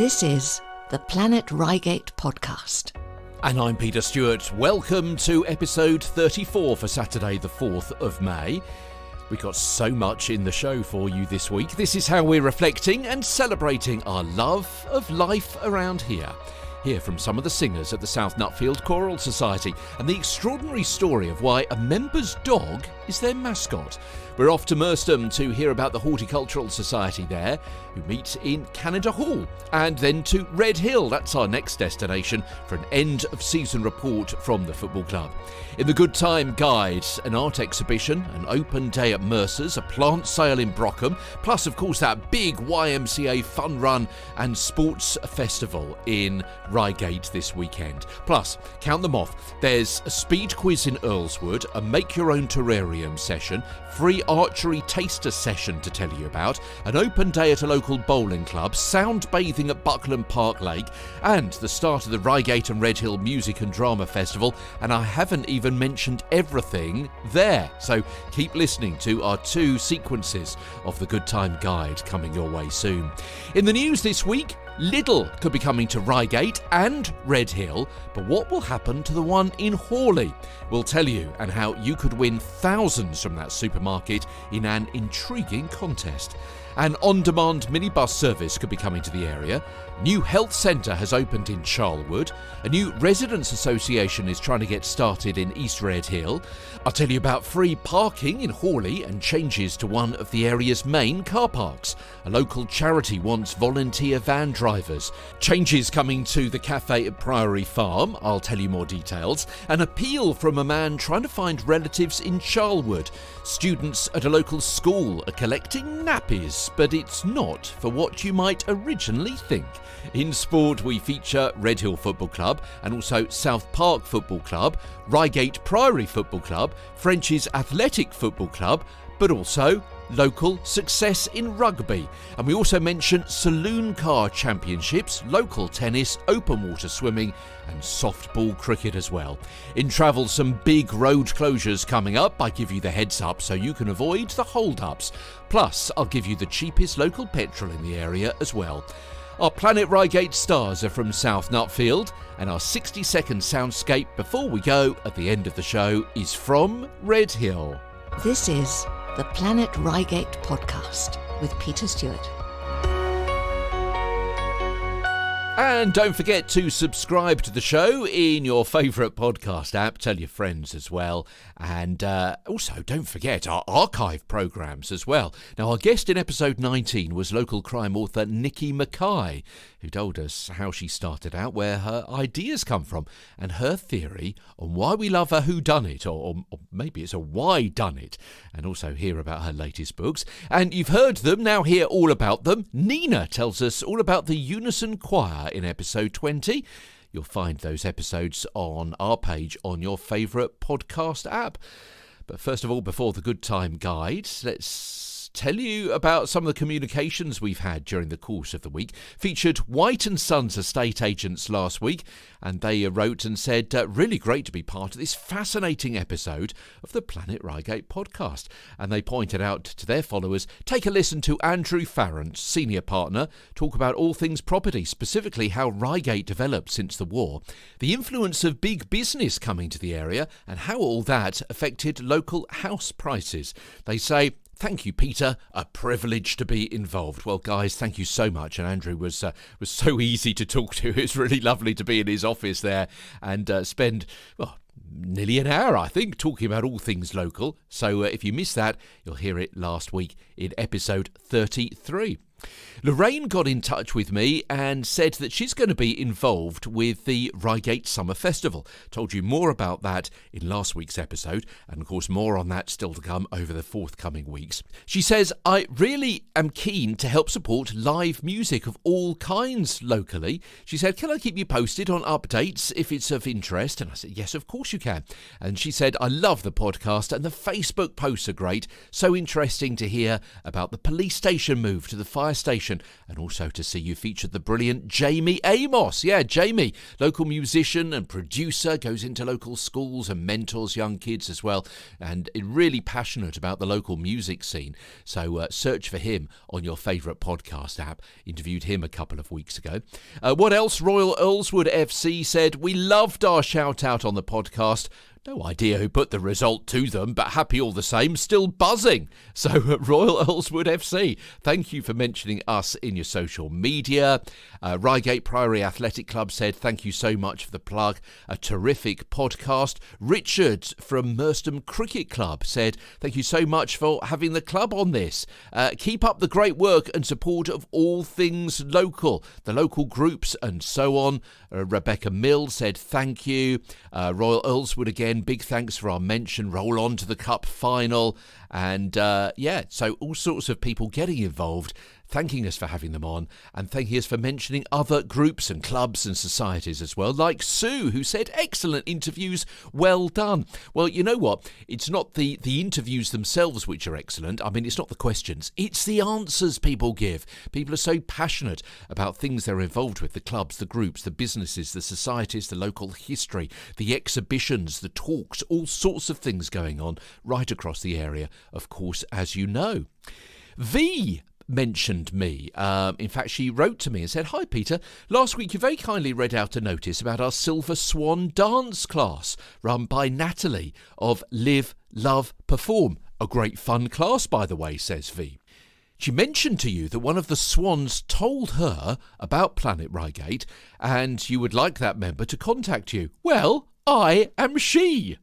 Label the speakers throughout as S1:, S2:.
S1: This is the Planet Reigate podcast.
S2: And I'm Peter Stewart. Welcome to episode 34 for Saturday the 4th of May. We've got so much in the show for you this week. This is how we're reflecting and celebrating our love of life around here. Hear from some of the singers at the South Nutfield Choral Society and the extraordinary story of why a member's dog is their mascot. We're off to Merstham to hear about the Horticultural Society there, who meet in Canada Hall, and then to Redhill. That's our next destination for an end-of-season report from the football club. In the Good Time Guide, an art exhibition, an open day at Mercer's, a plant sale in Brockham, plus, of course, that big YMCA fun run and sports festival in Reigate this weekend. Plus, count them off, there's a speed quiz in Earlswood, a make-your-own terrarium session, free archery taster session to tell you about, an open day at a local bowling club, sound bathing at Buckland Park Lake, and the start of the Reigate and Redhill Music and Drama Festival, and I haven't even mentioned everything there. So keep listening to our two sequences of the Good Time Guide coming your way soon. In the news this week, Lidl could be coming to Reigate and Redhill, but what will happen to the one in Hawley? We'll tell you, and how you could win thousands from that supermarket in an intriguing contest. An on-demand minibus service could be coming to the area. New health centre has opened in Charlwood. A new residents association is trying to get started in East Redhill. I'll tell you about free parking in Hawley and changes to one of the area's main car parks. A local charity wants volunteer van drivers. Changes coming to the café at Priory Farm. I'll tell you more details. An appeal from a man trying to find relatives in Charlwood. Students at a local school are collecting nappies, but it's not for what you might originally think. In sport, we feature Redhill Football Club and also South Park Football Club, Reigate Priory Football Club, French's Athletic Football Club, but also local success in rugby. And we also mention saloon car championships, local tennis, open water swimming and softball cricket as well. In travel, some big road closures coming up. I give you the heads up so you can avoid the hold-ups. Plus, I'll give you the cheapest local petrol in the area as well. Our Planet Reigate Stars are from South Nutfield, and our 60-second soundscape before we go at the end of the show is from Redhill.
S1: This is the Planet Reigate podcast with Peter Stewart.
S2: And don't forget to subscribe to the show in your favourite podcast app. Tell your friends as well. And also don't forget our archive programmes as well. Now, our guest in episode 19 was local crime author Nikki Mackay, who told us how she started out, where her ideas come from, and her theory on why we love a whodunit, or maybe it's a why done it, and also hear about her latest books. And you've heard them, now hear all about them. Nina tells us all about the Unison Choir in episode 20. You'll find those episodes on our page on your favourite podcast app. But first of all, before the Good Time Guide, let's tell you about some of the communications we've had during the course of the week. Featured White & Sons estate agents last week, and they wrote and said, really great to be part of this fascinating episode of the Planet Reigate podcast. And they pointed out to their followers, take a listen to Andrew Farrant, senior partner, talk about all things property, specifically how Reigate developed since the war, the influence of big business coming to the area, and how all that affected local house prices. They say, thank you, Peter. A privilege to be involved. Well, guys, thank you so much. And Andrew was so easy to talk to. It was really lovely to be in his office there and spend, nearly an hour, I think, talking about all things local. So if you missed that, you'll hear it last week in episode 33. Lorraine got in touch with me and said that she's going to be involved with the Reigate Summer Festival. Told you more about that in last week's episode, and of course more on that still to come over the forthcoming weeks. She says, I really am keen to help support live music of all kinds locally. She said, can I keep you posted on updates if it's of interest? And I said, yes, of course you can. And she said, I love the podcast and the Facebook posts are great. So interesting to hear about the police station move to the fire fire station, and also to see you featured the brilliant Jamie Amos. Yeah, Jamie, local musician and producer, goes into local schools and mentors young kids as well, and really passionate about the local music scene. So search for him on your favourite podcast app. Interviewed him a couple of weeks ago. What else? Royal Earlswood FC said, we loved our shout out on the podcast. No idea who put the result to them, but happy all the same, still buzzing. So, Royal Earlswood FC, thank you for mentioning us in your social media. Reigate Priory Athletic Club said, thank you so much for the plug. A terrific podcast. Richard from Merstham Cricket Club said, thank you so much for having the club on this. Keep up the great work and support of all things local, the local groups and so on. Rebecca Mills said, thank you. Royal Earlswood again, big thanks for our mention. Roll on to the cup final. And so all sorts of people getting involved, thanking us for having them on, and thanking us for mentioning other groups and clubs and societies as well, like Sue, who said, excellent interviews, well done. Well, you know what? It's not the interviews themselves which are excellent. I mean, it's not the questions. It's the answers people give. People are so passionate about things they're involved with, the clubs, the groups, the businesses, the societies, the local history, the exhibitions, the talks, all sorts of things going on right across the area, of course, as you know. V mentioned me. In fact, she wrote to me and said, hi Peter, last week you very kindly read out a notice about our Silver Swan dance class run by Natalie of Live, Love, Perform. A great fun class, by the way, says V. She mentioned to you that one of the swans told her about Planet Reigate and you would like that member to contact you. Well, I am she,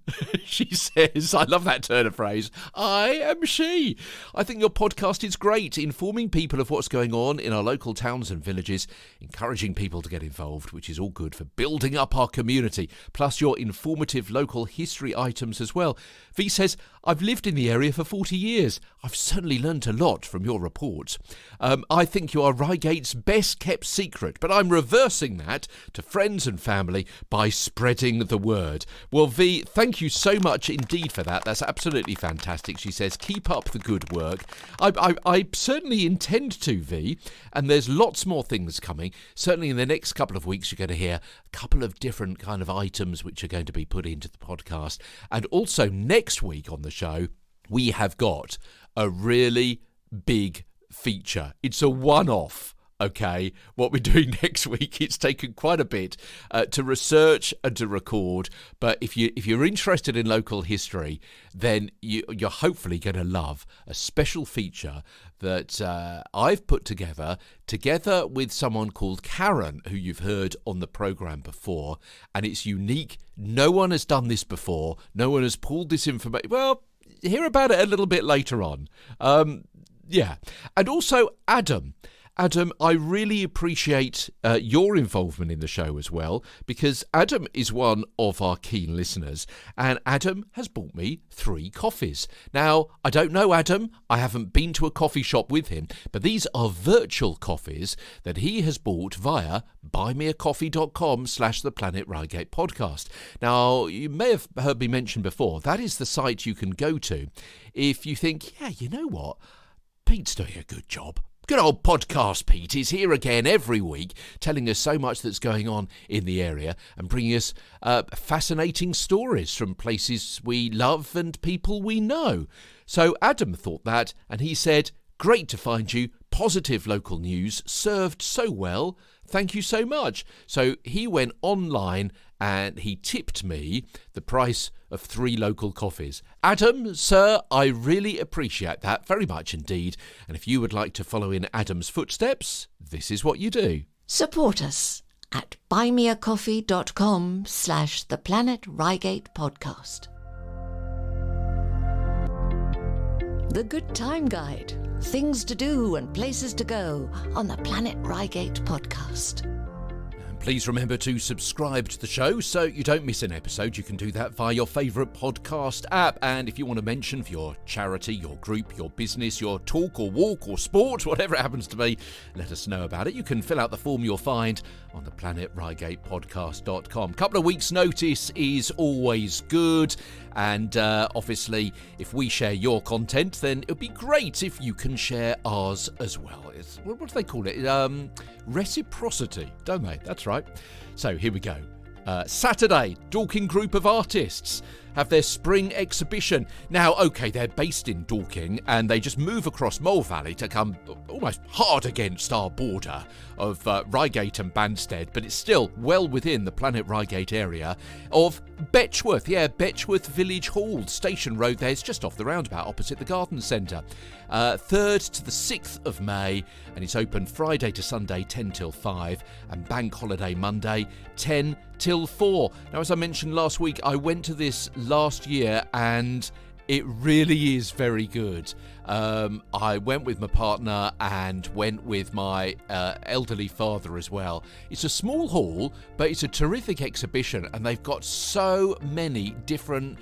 S2: she says. I love that turn of phrase. I am she. I think your podcast is great, informing people of what's going on in our local towns and villages, encouraging people to get involved, which is all good for building up our community, plus your informative local history items as well. V says, I've lived in the area for 40 years. I've certainly learnt a lot from your reports. I think you are Reigate's best kept secret, but I'm reversing that to friends and family by spreading the word. Well, V, thank you so much indeed for that. That's absolutely fantastic. She says, keep up the good work. I certainly intend to, V, and there's lots more things coming. Certainly in the next couple of weeks, you're going to hear a couple of different kind of items which are going to be put into the podcast. And also next week on the show, we have got a really big feature. It's a one-off. Okay, what we're doing next week, it's taken quite a bit to research and to record, but if you're interested in local history, then you're hopefully going to love a special feature that I've put together with someone called Karen, who you've heard on the programme before, and it's unique. No one has done this before. No one has pulled this information. Well, hear about it a little bit later on. And also Adam, I really appreciate your involvement in the show as well, because Adam is one of our keen listeners, and Adam has bought me 3 coffees. Now, I don't know Adam, I haven't been to a coffee shop with him, but these are virtual coffees that he has bought via buymeacoffee.com/the Planet Reigate podcast. Now, you may have heard me mention before, that is the site you can go to if you think, yeah, you know what, Pete's doing a good job. Good old podcast Pete is here again every week, telling us so much that's going on in the area and bringing us fascinating stories from places we love and people we know. So Adam thought that, and he said, great to find you, positive local news, served so well, thank you so much. So he went online and he tipped me the price of 3 local coffees. Adam, sir, I really appreciate that very much indeed. And if you would like to follow in Adam's footsteps, this is what you do.
S1: Support us at buymeacoffee.com/the Planet Reigate podcast. The Good Time Guide. Things to do and places to go on the Planet Reigate podcast.
S2: Please remember to subscribe to the show so you don't miss an episode. You can do that via your favourite podcast app. And if you want to mention for your charity, your group, your business, your talk or walk or sport, whatever it happens to be, let us know about it. You can fill out the form you'll find on the planetreigatepodcast.com. Couple of weeks' notice is always good. And obviously, if we share your content, then it would be great if you can share ours as well. What do they call it? Reciprocity, don't they? That's right. So here we go. Saturday, Dorking Group of Artists have their spring exhibition. Now, okay, they're based in Dorking and they just move across Mole Valley to come almost hard against our border of Reigate and Banstead, but it's still well within the Planet Reigate area of Betchworth. Yeah, Betchworth Village Hall, Station Road there. It's just off the roundabout opposite the garden centre. 3rd to the 6th of May, and it's open Friday to Sunday 10 till 5 and Bank Holiday Monday 10 till 4. Now, as I mentioned last week, I went to this last year and it really is very good. I went with my partner and went with my elderly father as well. It's a small hall, but it's a terrific exhibition, and they've got so many different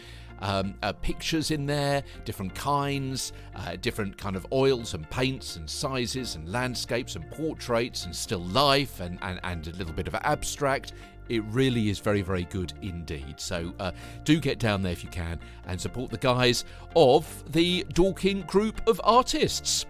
S2: pictures in there, different kinds, different kind of oils and paints and sizes and landscapes and portraits and still life and a little bit of abstract. It really is very, very good indeed. So do get down there if you can and support the guys of the Dorking Group of Artists.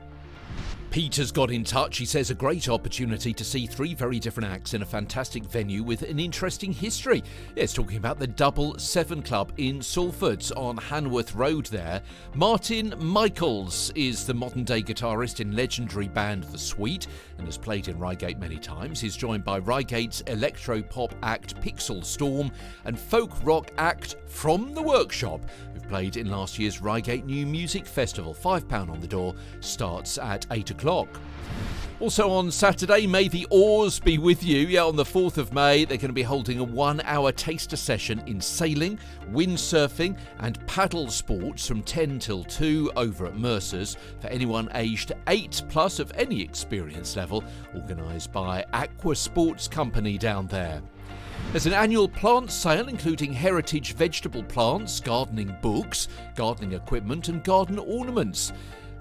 S2: Peter's got in touch. He says a great opportunity to see 3 very different acts in a fantastic venue with an interesting history. It's talking about the Double Seven Club in Salfords on Hanworth Road there. Martin Michaels is the modern day guitarist in legendary band The Sweet and has played in Reigate many times. He's joined by Reigate's electro-pop act Pixel Storm and folk rock act From the Workshop, who've played in last year's Reigate New Music Festival. £5 on the door, starts at 8 o'clock. Also on Saturday, may the oars be with you. Yeah, on the 4th of May, they're going to be holding a 1-hour taster session in sailing, windsurfing and paddle sports from 10 till 2 over at Mercer's for anyone aged 8+ of any experience level, organised by Aqua Sports Company down there. There's an annual plant sale including heritage vegetable plants, gardening books, gardening equipment and garden ornaments.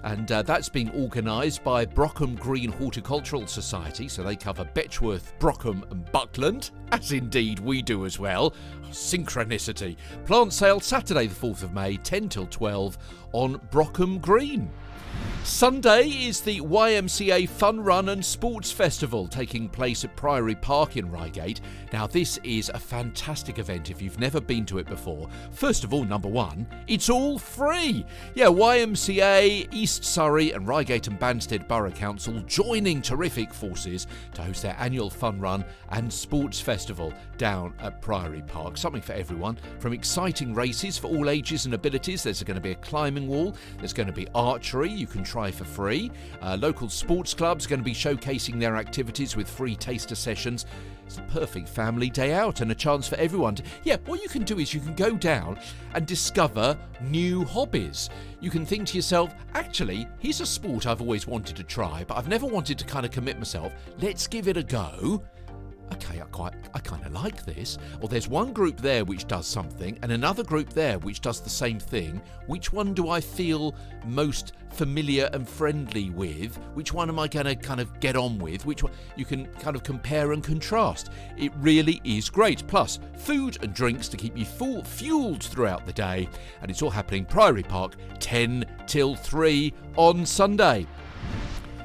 S2: And that's being organised by Brockham Green Horticultural Society, so they cover Betchworth, Brockham and Buckland, as indeed we do as well. Synchronicity. Plant sale Saturday the 4th of May, 10 till 12 on Brockham Green. Sunday is the YMCA Fun Run and Sports Festival taking place at Priory Park in Reigate. Now, this is a fantastic event if you've never been to it before. First of all, number one, it's all free. Yeah, YMCA, East Surrey and Reigate and Banstead Borough Council joining terrific forces to host their annual Fun Run and Sports Festival down at Priory Park. Something for everyone, from exciting races for all ages and abilities. There's going to be a climbing wall, there's going to be archery you can try for free. Local sports clubs are going to be showcasing their activities with free taster sessions. It's a perfect family day out and a chance for everyone to... Yeah, what you can do is you can go down and discover new hobbies. You can think to yourself, actually, here's a sport I've always wanted to try, but I've never wanted to kind of commit myself. Let's give it a go. Okay, I kind of like this. Or there's one group there which does something and another group there which does the same thing. Which one do I feel most familiar and friendly with? Which one am I going to kind of get on with? Which one? You can kind of compare and contrast. It really is great. Plus, food and drinks to keep you fueled throughout the day. And it's all happening Priory Park, 10 till 3 on Sunday.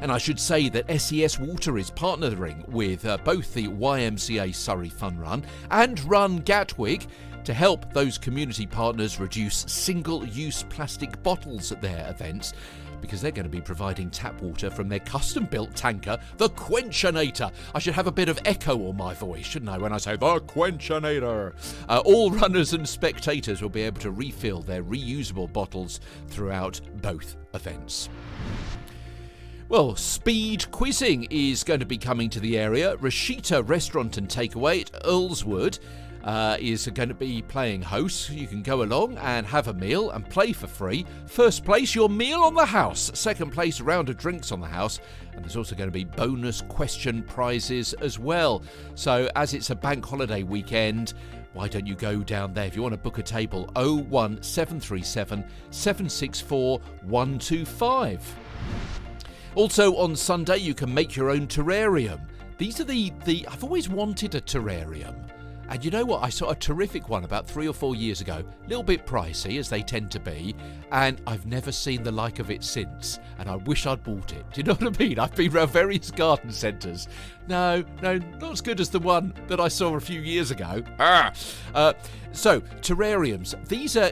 S2: And I should say that SES Water is partnering with both the YMCA Surrey Fun Run and Run Gatwick to help those community partners reduce single-use plastic bottles at their events, because they're going to be providing tap water from their custom-built tanker, the Quenchinator. I should have a bit of echo on my voice, shouldn't I, when I say the Quenchinator. All runners and spectators will be able to refill their reusable bottles throughout both events. Well, speed quizzing is going to be coming to the area. Rashita Restaurant and Takeaway at Earlswood is going to be playing host. You can go along and have a meal and play for free. First place, your meal on the house. Second place, a round of drinks on the house. And there's also going to be bonus question prizes as well. So as it's a bank holiday weekend, why don't you go down there? If you want to book a table, 01737 764 125. Also on Sunday, you can make your own terrarium. These are the I've always wanted a terrarium. And you know what? I saw a terrific one about 3 or 4 years ago. A little bit pricey, as they tend to be. And I've never seen the like of it since. And I wish I'd bought it. Do you know what I mean? I've been around various garden centres. No, not as good as the one that I saw a few years ago. So, terrariums. These are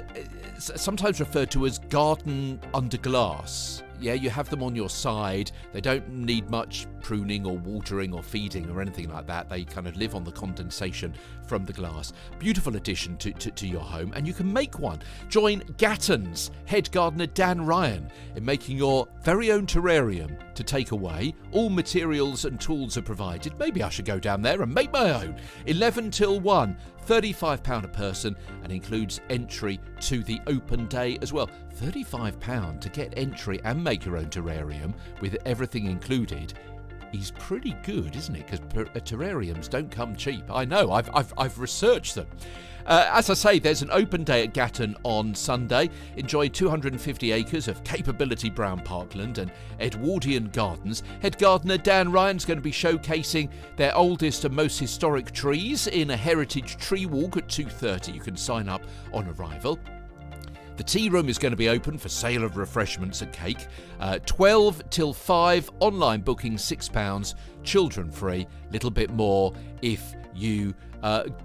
S2: sometimes referred to as garden under glass. Yeah, you have them on your side. They don't need much pruning or watering or feeding or anything like that. They kind of live on the condensation from the glass. Beautiful addition to your home, and you can make one. Join Gatton's head gardener Dan Ryan in making your very own terrarium to take away. All materials and tools are provided. Maybe I should go down there and make my own. 11 till 1, £35 a person, and includes entry to the open day as well. £35 to get entry and make your own terrarium with everything included is pretty good, isn't it? Because terrariums don't come cheap. I know, I've researched them. As I say, there's an open day at Gatton on Sunday. Enjoy 250 acres of capability brown parkland and Edwardian gardens. Head gardener Dan Ryan's going to be showcasing their oldest and most historic trees in a heritage tree walk at 2:30. You can sign up on arrival. The tea room is going to be open for sale of refreshments and cake. 12 till 5, online booking £6, children free, little bit more if you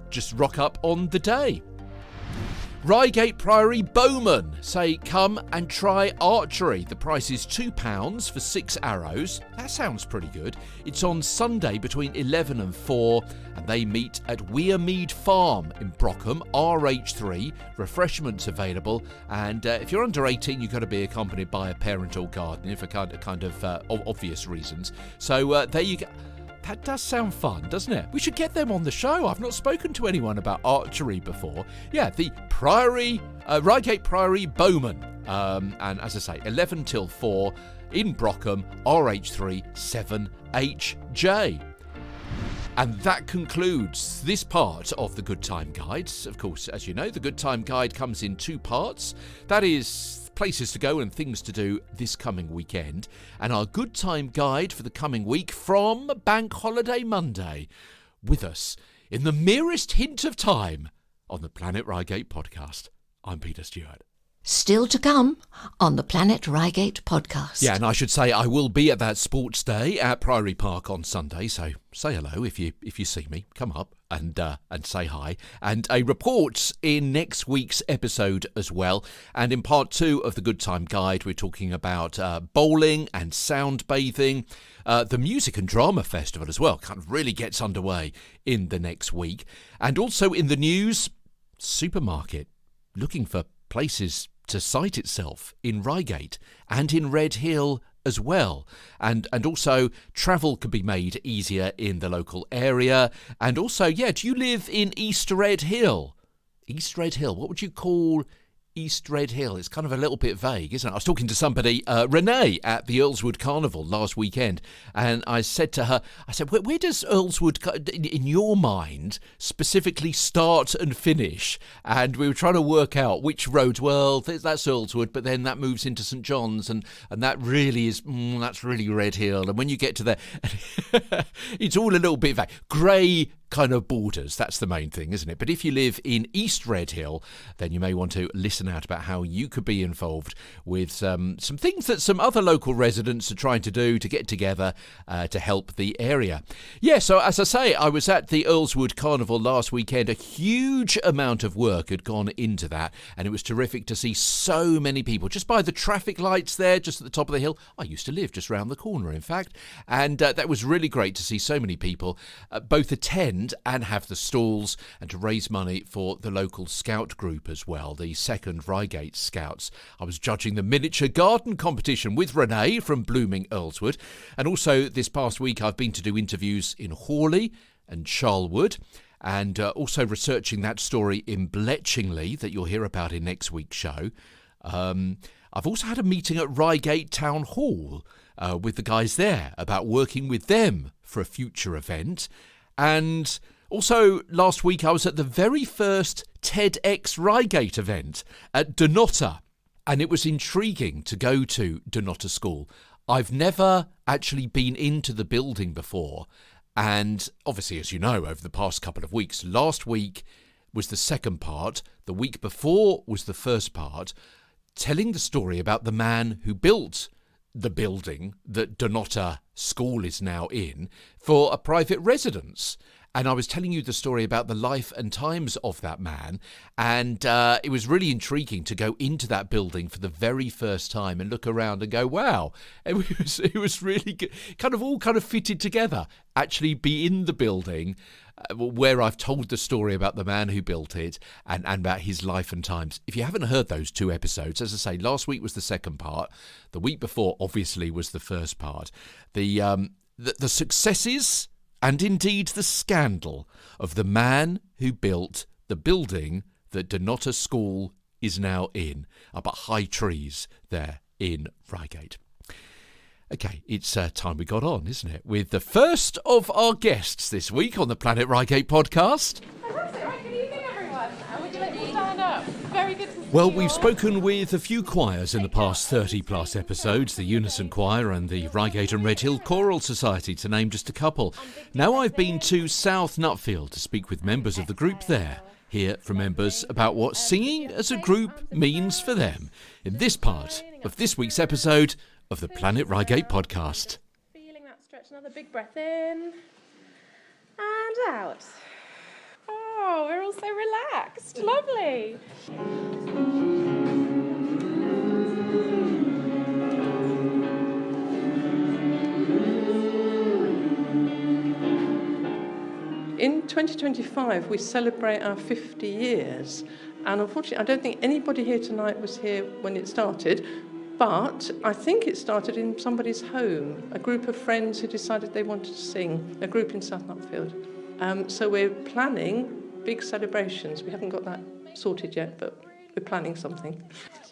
S2: just rock up on the day. Reigate Priory Bowman say come and try archery. The price is £2 for 6 arrows. That sounds pretty good. It's on Sunday between 11 and 4 and they meet at Wearmead Farm in Brockham, RH3. Refreshments available, and if you're under 18 you've got to be accompanied by a parent or guardian for kind of obvious reasons. So there you go. That does sound fun, doesn't it? We should get them on the show. I've not spoken to anyone about archery before. Yeah, the Reigate Priory Bowman. And as I say, 11 till 4 in Brockham, RH3 7HJ. And that concludes this part of the Good Time Guides. Of course, as you know, the Good Time Guide comes in 2 parts. That is places to go and things to do this coming weekend, and our Good Time Guide for the coming week from Bank Holiday Monday. With us, in the merest hint of time, on the Planet Reigate podcast. I'm Peter Stewart.
S1: Still to come on the Planet Reigate podcast.
S2: Yeah, and I should say I will be at that sports day at Priory Park on Sunday, so say hello if you see me. Come up and say hi. And a report in next week's episode as well. And in part 2 of the Good Time Guide, we're talking about bowling and sound bathing. The Music and Drama Festival as well kind of really gets underway in the next week. And also in the news, supermarket looking for places to site itself in Reigate and in Redhill as well. And also travel could be made easier in the local area. And also, do you live in East Redhill? East Redhill, what would you call East Redhill? It's kind of a little bit vague, isn't it? I was talking to somebody, Renee, at the Earlswood Carnival last weekend, and I said to her, where does Earlswood, in your mind, specifically start and finish? And we were trying to work out which roads. Well, that's Earlswood, but then that moves into St John's, and that really is, that's really Redhill. And when you get to there, it's all a little bit vague. Grey kind of borders, that's the main thing, isn't it? But if you live in East Redhill, then you may want to listen out about how you could be involved with some things that some other local residents are trying to do to get together to help the area. Yeah, so as I say, I was at the Earlswood Carnival last weekend. A huge amount of work had gone into that, and it was terrific to see so many people just by the traffic lights there, just at the top of the hill. I used to live just round the corner, in fact, and that was really great to see so many people both attend and have the stalls, and to raise money for the local scout group as well, the 2nd Reigate Scouts. I was judging the miniature garden competition with Renee from Blooming Earlswood, and also this past week I've been to do interviews in Hawley and Charlwood, and also researching that story in Bletchingley that you'll hear about in next week's show. I've also had a meeting at Reigate Town Hall with the guys there about working with them for a future event. And also last week I was at the very first TEDx Reigate event at Dunnottar, and it was intriguing to go to Dunnottar School. I've never actually been into the building before, and obviously, as you know, over the past couple of weeks, last week was the second part, the week before was the first part, telling the story about the man who built the building that Dunnottar School is now in for a private residence. And I was telling you the story about the life and times of that man, and it was really intriguing to go into that building for the very first time and look around and go, wow, it was really good, kind of fitted together. Actually be in the building where I've told the story about the man who built it and about his life and times. If you haven't heard those two episodes, as I say, last week was the second part. The week before, obviously, was the first part. The successes and indeed the scandal of the man who built the building that Dunnottar School is now in, up at High Trees there in Reigate. Okay, it's time we got on, isn't it? With the first of our guests this week on the Planet Reigate podcast.
S3: Fantastic. Right, good evening, everyone. Would you like to stand up? Very good to see you.
S2: Well, we've spoken with a few choirs in the past 30-plus episodes, the Unison Choir and the Reigate and Redhill Choral Society, to name just a couple. Now I've been to South Nutfield to speak with members of the group there, hear from members about what singing as a group means for them, in this part of this week's episode of the Planet Reigate podcast.
S3: Feeling that stretch, another big breath in and out. Oh, we're all so relaxed. Lovely. In 2025, we celebrate our 50 years. And unfortunately, I don't think anybody here tonight was here when it started. But I think it started in somebody's home, a group of friends who decided they wanted to sing, a group in South Nutfield. So we're planning big celebrations. We haven't got that sorted yet, but we're planning something.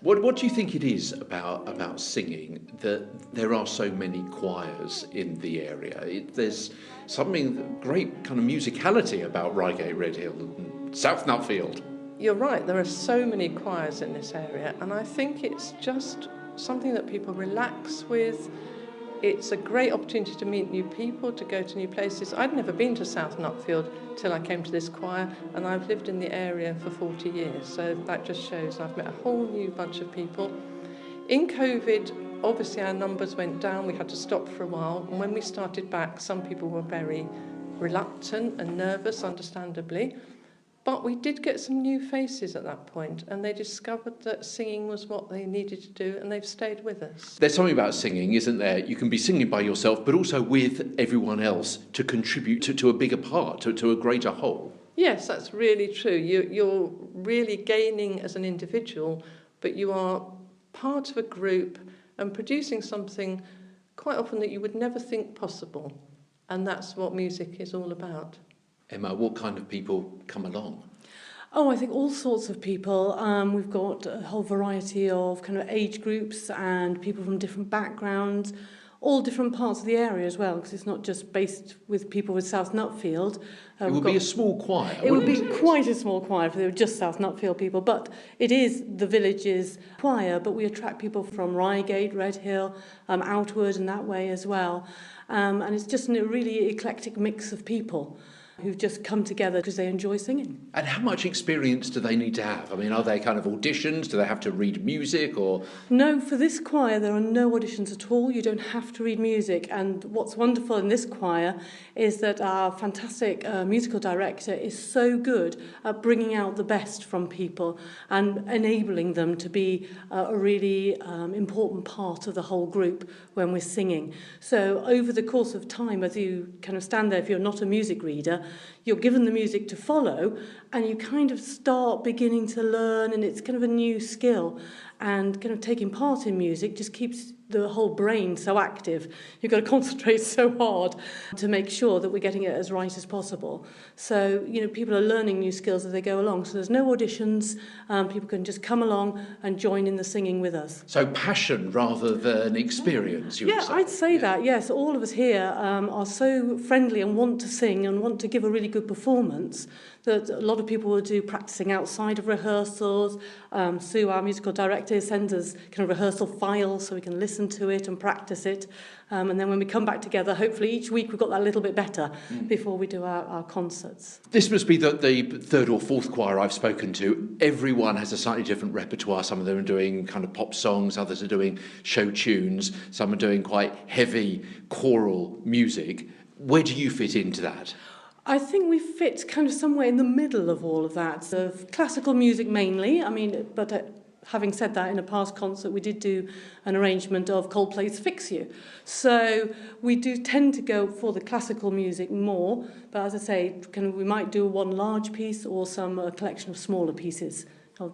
S4: What do you think it is about singing that there are so many choirs in the area? There's something great kind of musicality about Reigate, Redhill, and South Nutfield.
S3: You're right, there are so many choirs in this area, and I think it's just something that people relax with. It's a great opportunity to meet new people, to go to new places. I'd never been to South Nutfield till I came to this choir, and I've lived in the area for 40 years, so that just shows I've met a whole new bunch of people. In COVID, obviously our numbers went down, we had to stop for a while, and when we started back, some people were very reluctant and nervous, understandably. But we did get some new faces at that point, and they discovered that singing was what they needed to do, and they've stayed with us.
S4: There's something about singing, isn't there? You can be singing by yourself, but also with everyone else to contribute to a bigger part, to a greater whole.
S3: Yes, that's really true. You're really gaining as an individual, but you are part of a group and producing something quite often that you would never think possible. And that's what music is all about.
S4: Emma, what kind of people come along?
S5: Oh, I think all sorts of people. We've got a whole variety of kind of age groups and people from different backgrounds, all different parts of the area as well, because it's not just based with people with South Nutfield.
S4: It would be a small choir.
S5: It would be quite a small choir if they were just South Nutfield people, but it is the village's choir, but we attract people from Reigate, Redhill, outward and that way as well. And it's just a really eclectic mix of people who've just come together because they enjoy singing.
S4: And how much experience do they need to have? I mean, are they kind of auditions? Do they have to read music or...?
S5: No, for this choir there are no auditions at all. You don't have to read music. And what's wonderful in this choir is that our fantastic musical director is so good at bringing out the best from people and enabling them to be a really important part of the whole group when we're singing. So over the course of time, as you kind of stand there, if you're not a music reader, you're given the music to follow and you kind of start beginning to learn, and it's kind of a new skill. and kind of taking part in music just keeps the whole brain so active. You've got to concentrate so hard to make sure that we're getting it as right as possible. So, people are learning new skills as they go along. So there's no auditions. People can just come along and join in the singing with us.
S4: So passion rather than experience, you would say?
S5: I'd say that, yes. All of us here are so friendly and want to sing and want to give a really good performance that a lot of people will do practising outside of rehearsals. Sue, our musical director, sends us kind of rehearsal files so we can listen to it and practice it. And then when we come back together, hopefully each week we've got that a little bit better before we do our concerts.
S4: This must be the third or fourth choir I've spoken to. Everyone has a slightly different repertoire. Some of them are doing kind of pop songs, others are doing show tunes, some are doing quite heavy choral music. Where do you fit into that?
S5: I think we fit kind of somewhere in the middle of all of that, of classical music mainly. But having said that, in a past concert we did do an arrangement of Coldplay's Fix You. So we do tend to go for the classical music more, but as I say, we might do one large piece or a collection of smaller pieces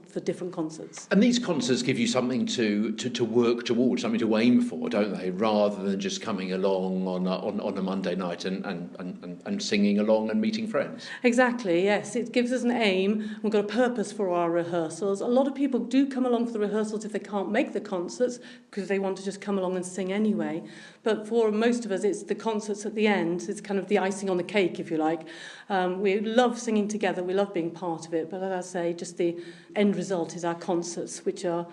S5: for different concerts.
S4: And these concerts give you something to work towards, something to aim for, don't they? Rather than just coming along on a Monday night and singing along and meeting friends.
S5: Exactly, yes. It gives us an aim. We've got a purpose for our rehearsals. A lot of people do come along for the rehearsals if they can't make the concerts because they want to just come along and sing anyway. But for most of us, it's the concerts at the end. It's kind of the icing on the cake, if you like. We love singing together. We love being part of it. But as I say, just the end result is our concerts, which are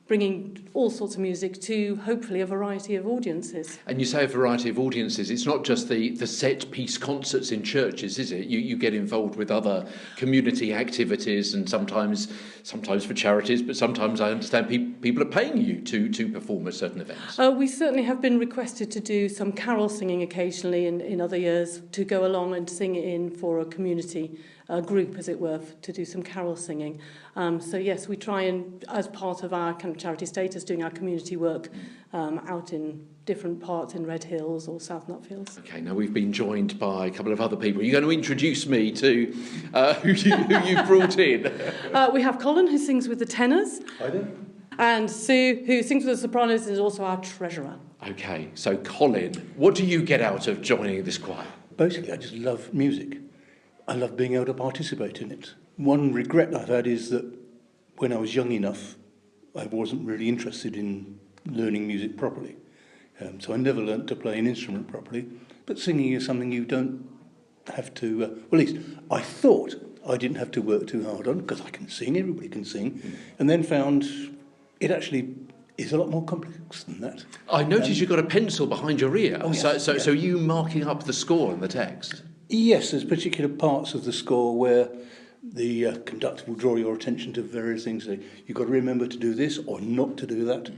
S5: bringing all sorts of music to hopefully a variety of audiences.
S4: And you say a variety of audiences. It's not just the set-piece concerts in churches, is it? You get involved with other community activities and sometimes for charities, but sometimes I understand people are paying you to perform at certain events.
S5: We certainly have been requested to do some carol singing occasionally in other years, to go along and sing it in for a community group, as it were, to do some carol singing. So yes, we try and, as part of our kind of charity status, doing our community work out in different parts in Redhill or South Nutfield.
S4: Okay, now we've been joined by a couple of other people. You're going to introduce me to who you've brought in.
S5: We have Colin, who sings with the tenors.
S6: Hi there.
S5: And Sue, who sings with the sopranos and is also our treasurer.
S4: Okay, so Colin, what do you get out of joining this choir?
S6: Basically, I just love music. I love being able to participate in it. One regret I've had is that when I was young enough, I wasn't really interested in learning music properly. So I never learnt to play an instrument properly. But singing is something you don't have to, well, at least I thought I didn't have to work too hard on, because I can sing, everybody can sing, and then found it actually is a lot more complex than that.
S4: I noticed you've got a pencil behind your ear.
S6: Oh, yes,
S4: So you marking up the score and the text?
S6: Yes, there's particular parts of the score where the conductor will draw your attention to various things. Say, you've got to remember to do this or not to do that.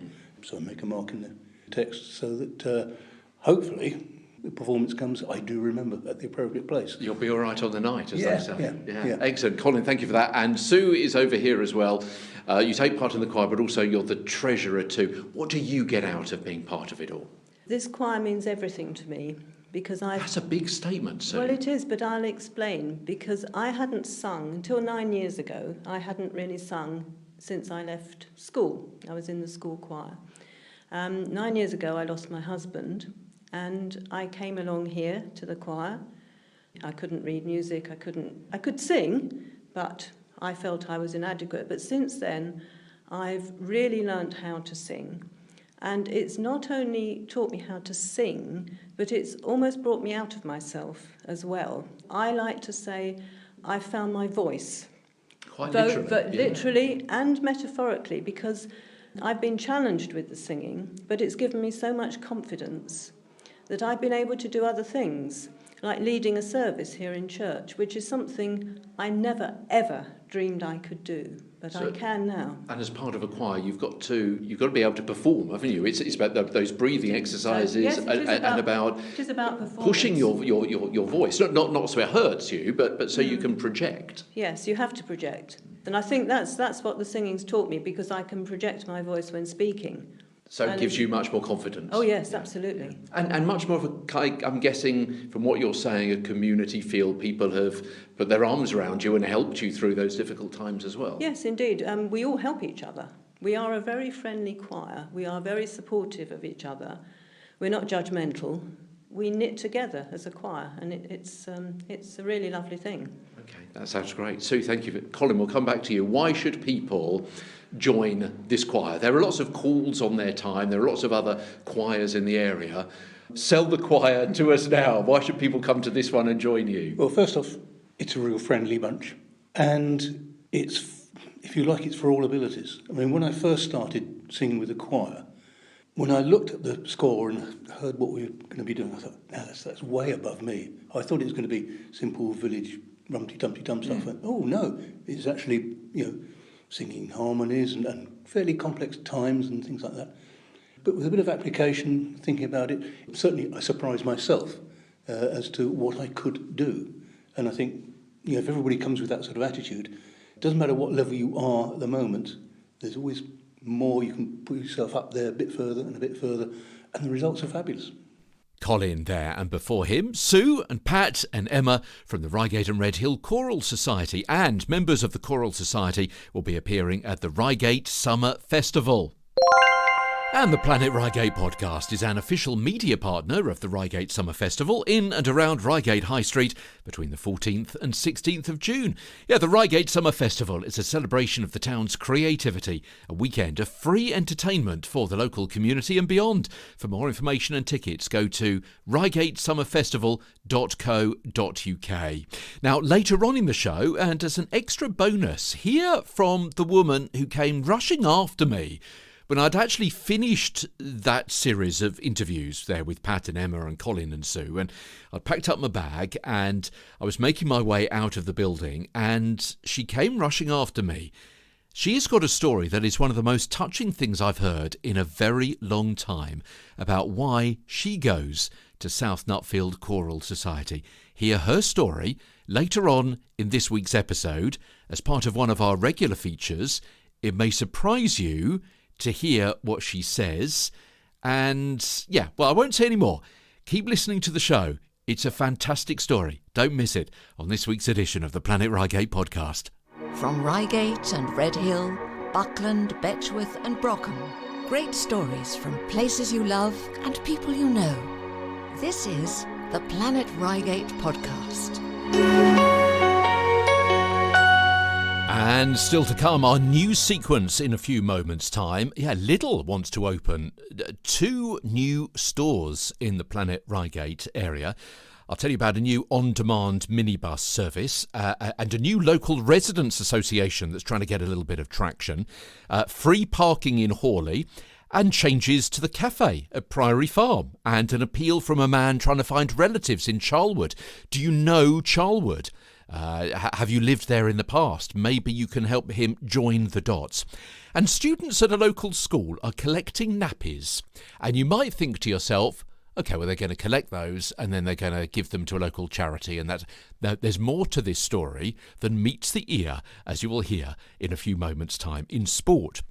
S6: So I make a mark in the text so that hopefully the performance comes, I do remember at the appropriate place.
S4: You'll be all right on the night, as
S6: Yeah,
S4: they say.
S6: yeah.
S4: Excellent. Colin, thank you for that. And Sue is over here as well. You take part in the choir, but also you're the treasurer too. What do you get out of being part of it all?
S7: This choir means everything to me. Because
S4: That's a big statement, Sue.
S7: Well, it is, but I'll explain. Because I hadn't sung until 9 years ago. I hadn't really sung since I left school. I was in the school choir. 9 years ago, I lost my husband, and I came along here to the choir. I couldn't read music. I could sing, but I felt I was inadequate. But since then, I've really learnt how to sing. And it's not only taught me how to sing, but it's almost brought me out of myself as well. I like to say I found my voice.
S4: Quite literally.
S7: But literally and metaphorically, because I've been challenged with the singing, but it's given me so much confidence that I've been able to do other things, like leading a service here in church, which is something I never, ever dreamed I could do. But I can now.
S4: And as part of a choir, you've got to be able to perform, haven't you? It's about those breathing exercises
S7: Yes,
S4: and
S7: about performance.
S4: pushing your voice, not so it hurts you, but so you can project.
S7: Yes, you have to project, and I think that's what the singing's taught me, because I can project my voice when speaking.
S4: So it gives you much more confidence.
S7: Oh yes, absolutely.
S4: And much more of a, I'm guessing from what you're saying, a community feel. People have put their arms around you and helped you through those difficult times as well.
S7: Yes, indeed. We all help each other. We are a very friendly choir. We are very supportive of each other. We're not judgmental. We knit together as a choir, and it's a really lovely thing.
S4: Okay, that sounds great. Sue, thank you. Colin, we'll come back to you. Why should people join this choir? There are lots of calls on their time. There are lots of other choirs in the area. Sell the choir to us now. Why should people come to this one and join you?
S6: Well, first off, it's a real friendly bunch. And it's, if you like, it's for all abilities. I mean, when I first started singing with the choir, when I looked at the score and heard what we were going to be doing, I thought, no, that's way above me. I thought it was going to be simple village rumty-tumty-tum stuff. And, oh, no, it's actually, singing harmonies and fairly complex times and things like that. But with a bit of application, thinking about it, certainly I surprised myself as to what I could do. And I think, if everybody comes with that sort of attitude, it doesn't matter what level you are at the moment, there's always more. You can put yourself up there a bit further, and the results are fabulous.
S2: Colin there, and before him, Sue and Pat and Emma from the Reigate and Redhill Choral Society, and members of the Choral Society will be appearing at the Reigate Summer Festival. And the Planet Reigate podcast is an official media partner of the Reigate Summer Festival in and around Reigate High Street between the 14th and 16th of June. Yeah, the Reigate Summer Festival is a celebration of the town's creativity, a weekend of free entertainment for the local community and beyond. For more information and tickets, go to reigatesummerfestival.co.uk. Now, later on in the show, and as an extra bonus, hear from the woman who came rushing after me when I'd actually finished that series of interviews there with Pat and Emma and Colin and Sue, and I'd packed up my bag and I was making my way out of the building, and she came rushing after me. She has got a story that is one of the most touching things I've heard in a very long time about why she goes to South Nutfield Choral Society. Hear her story later on in this week's episode as part of one of our regular features. It may surprise you to hear what she says. And I won't say any more. Keep listening to the show. It's a fantastic story. Don't miss it on this week's edition of the Planet Reigate podcast.
S1: From Reigate and Redhill, Buckland, Betchworth and Brockham. Great stories from places you love and people you know. This is the Planet Reigate podcast.
S2: And still to come, our news sequence in a few moments' time. Yeah, Lidl wants to open 2 new stores in the Planet Reigate area. I'll tell you about a new on-demand minibus service and a new local residents association that's trying to get a little bit of traction. Free parking in Hawley and changes to the café at Priory Farm, and an appeal from a man trying to find relatives in Charlwood. Do you know Charlwood? Have you lived there in the past? Maybe you can help him join the dots. And students at a local school are collecting nappies. And you might think to yourself, OK, well, they're going to collect those and then they're going to give them to a local charity. And there's more to this story than meets the ear, as you will hear in a few moments' time. In sport,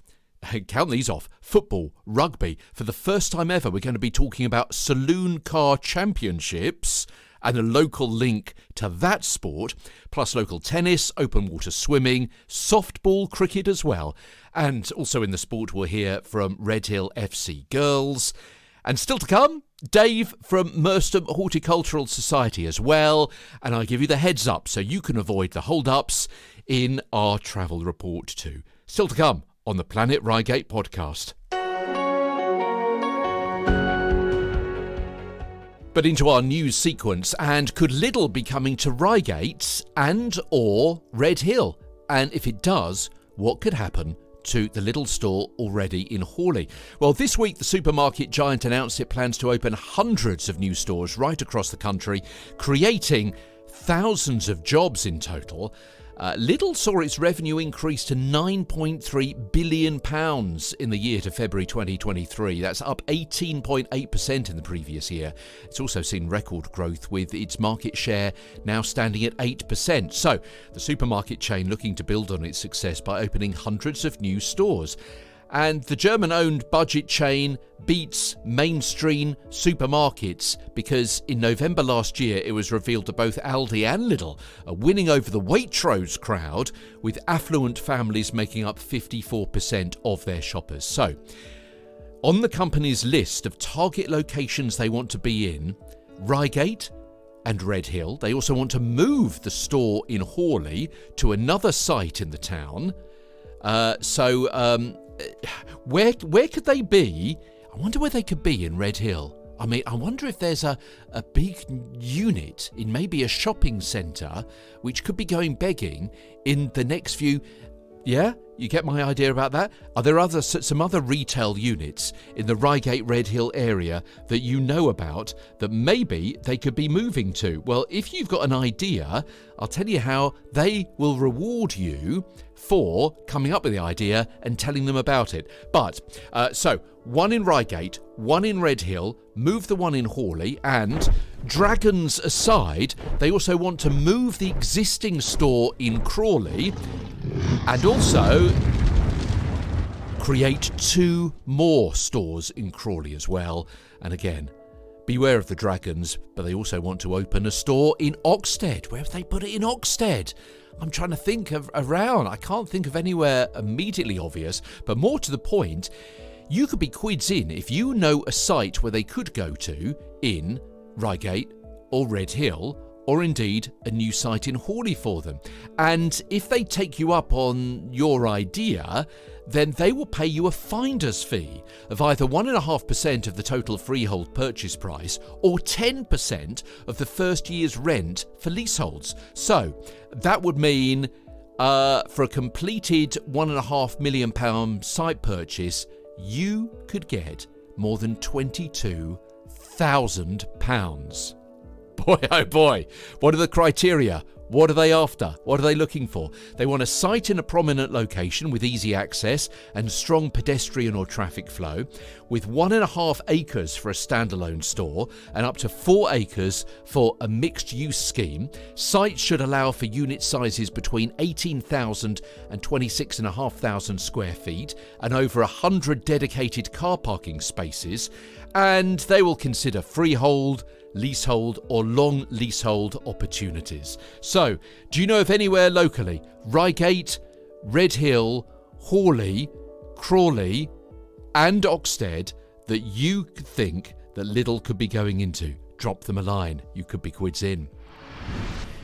S2: count these off: football, rugby. For the first time ever, we're going to be talking about saloon car championships and a local link to that sport, plus local tennis, open water swimming, softball, cricket as well. And also in the sport, we'll hear from Redhill FC girls. And still to come, Dave from Merstham Horticultural Society as well. And I give you the heads up so you can avoid the hold-ups in our travel report too. Still to come on the Planet Reigate podcast. But into our news sequence, and could Lidl be coming to Reigate and or Redhill? And if it does, what could happen to the Lidl store already in Hawley? Well, this week the supermarket giant announced it plans to open hundreds of new stores right across the country, creating thousands of jobs in total. Lidl saw its revenue increase to £9.3 billion in the year to February 2023. That's up 18.8% in the previous year. It's also seen record growth, with its market share now standing at 8%. So the supermarket chain looking to build on its success by opening hundreds of new stores. And the German-owned budget chain beats mainstream supermarkets because in November last year it was revealed that both Aldi and Lidl are winning over the Waitrose crowd, with affluent families making up 54% of their shoppers. So, on the company's list of target locations they want to be in, Reigate and Redhill. They also want to move the store in Hawley to another site in the town. Where could they be? I wonder where they could be in Redhill. I mean, I wonder if there's a big unit in maybe a shopping centre which could be going begging in the next few... Yeah? You get my idea about that? Are there some other retail units in the Reigate Redhill area that you know about that maybe they could be moving to? Well, if you've got an idea, I'll tell you how they will reward you for coming up with the idea and telling them about it. But, so, one in Reigate, one in Redhill, move the one in Hawley, and, dragons aside, they also want to move the existing store in Crawley and also create 2 more stores in Crawley as well. And again, beware of the dragons, but they also want to open a store in Oxted. Where have they put it in Oxted? I'm trying to think of around. I can't think of anywhere immediately obvious, but more to the point, you could be quids in if you know a site where they could go to in Reigate or Redhill, or indeed a new site in Hawley for them. And if they take you up on your idea, then they will pay you a finder's fee of either 1.5% of the total freehold purchase price or 10% of the first year's rent for leaseholds. So that would mean for a completed £1.5 million site purchase, you could get more than £22,000. Boy, oh boy, what are the criteria? What are they after? What are they looking for? They want a site in a prominent location with easy access and strong pedestrian or traffic flow, with 1.5 acres for a standalone store and up to 4 acres for a mixed-use scheme. Sites should allow for unit sizes between 18,000 and 26,500 square feet and over 100 dedicated car parking spaces, and they will consider freehold, leasehold or long leasehold opportunities. So, do you know of anywhere locally, Reigate, Redhill, Hawley, Crawley and Oxted, that you think that Lidl could be going into? Drop them a line. You could be quids in.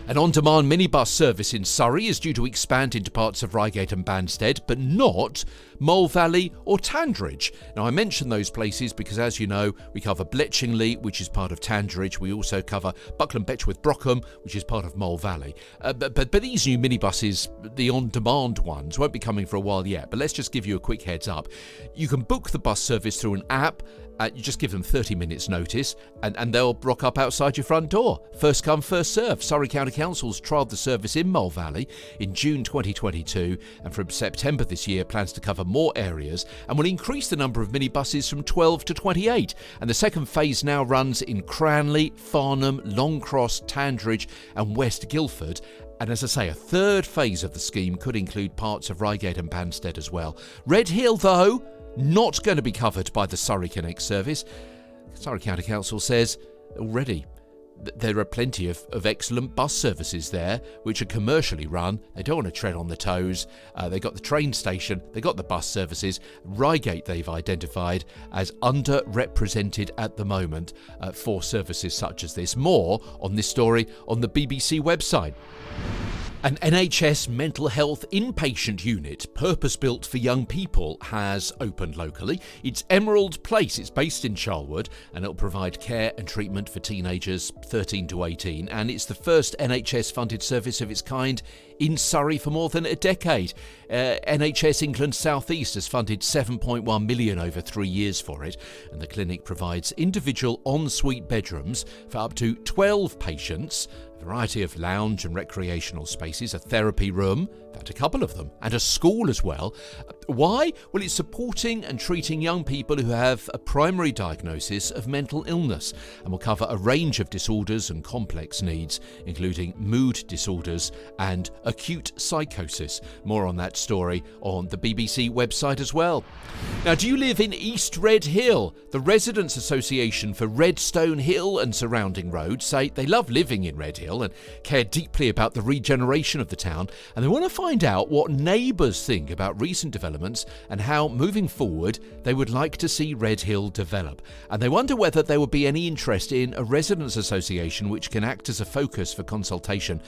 S2: An on-demand minibus service in Surrey is due to expand into parts of Reigate and Banstead, but not Mole Valley or Tandridge. Now, I mention those places because, as you know, we cover Bletchingley, which is part of Tandridge. We also cover Buckland, Betchworth, Brockham, which is part of Mole Valley. But these new minibuses, the on-demand ones, won't be coming for a while yet. But let's just give you a quick heads up. You can book the bus service through an app. You just give them 30 minutes notice and they'll rock up outside your front door. First come, first serve. Surrey County Council's trialled the service in Mole Valley in June 2022, and from September this year plans to cover more areas and will increase the number of minibuses from 12 to 28. And the second phase now runs in Cranley, Farnham, Longcross, Tandridge and West Guildford. And as I say, a third phase of the scheme could include parts of Reigate and Banstead as well. Redhill, though, not going to be covered by the Surrey Connect service. Surrey County Council says already there are plenty of excellent bus services there which are commercially run. They don't want to tread on the toes. They've got the train station, they've got the bus services. Reigate they've identified as underrepresented at the moment for services such as this. More on this story on the BBC website. An NHS mental health inpatient unit, purpose-built for young people, has opened locally. It's Emerald Place. It's based in Charlwood, and it'll provide care and treatment for teenagers 13 to 18. And it's the first NHS-funded service of its kind in Surrey for more than a decade. NHS England South East has funded £7.1 million over 3 years for it, and the clinic provides individual ensuite bedrooms for up to 12 patients, a variety of lounge and recreational spaces, a therapy room, in fact a couple of them, and a school as well. Why? Well, it's supporting and treating young people who have a primary diagnosis of mental illness and will cover a range of disorders and complex needs, including mood disorders and acute psychosis. More on that story on the BBC website as well. Now, do you live in East Redhill? The Residents Association for Redstone Hill and surrounding roads say they love living in Redhill and care deeply about the regeneration of the town, and they want to find out what neighbours think about recent developments and how, moving forward, they would like to see Redhill develop. And they wonder whether there would be any interest in a residents' association which can act as a focus for consultation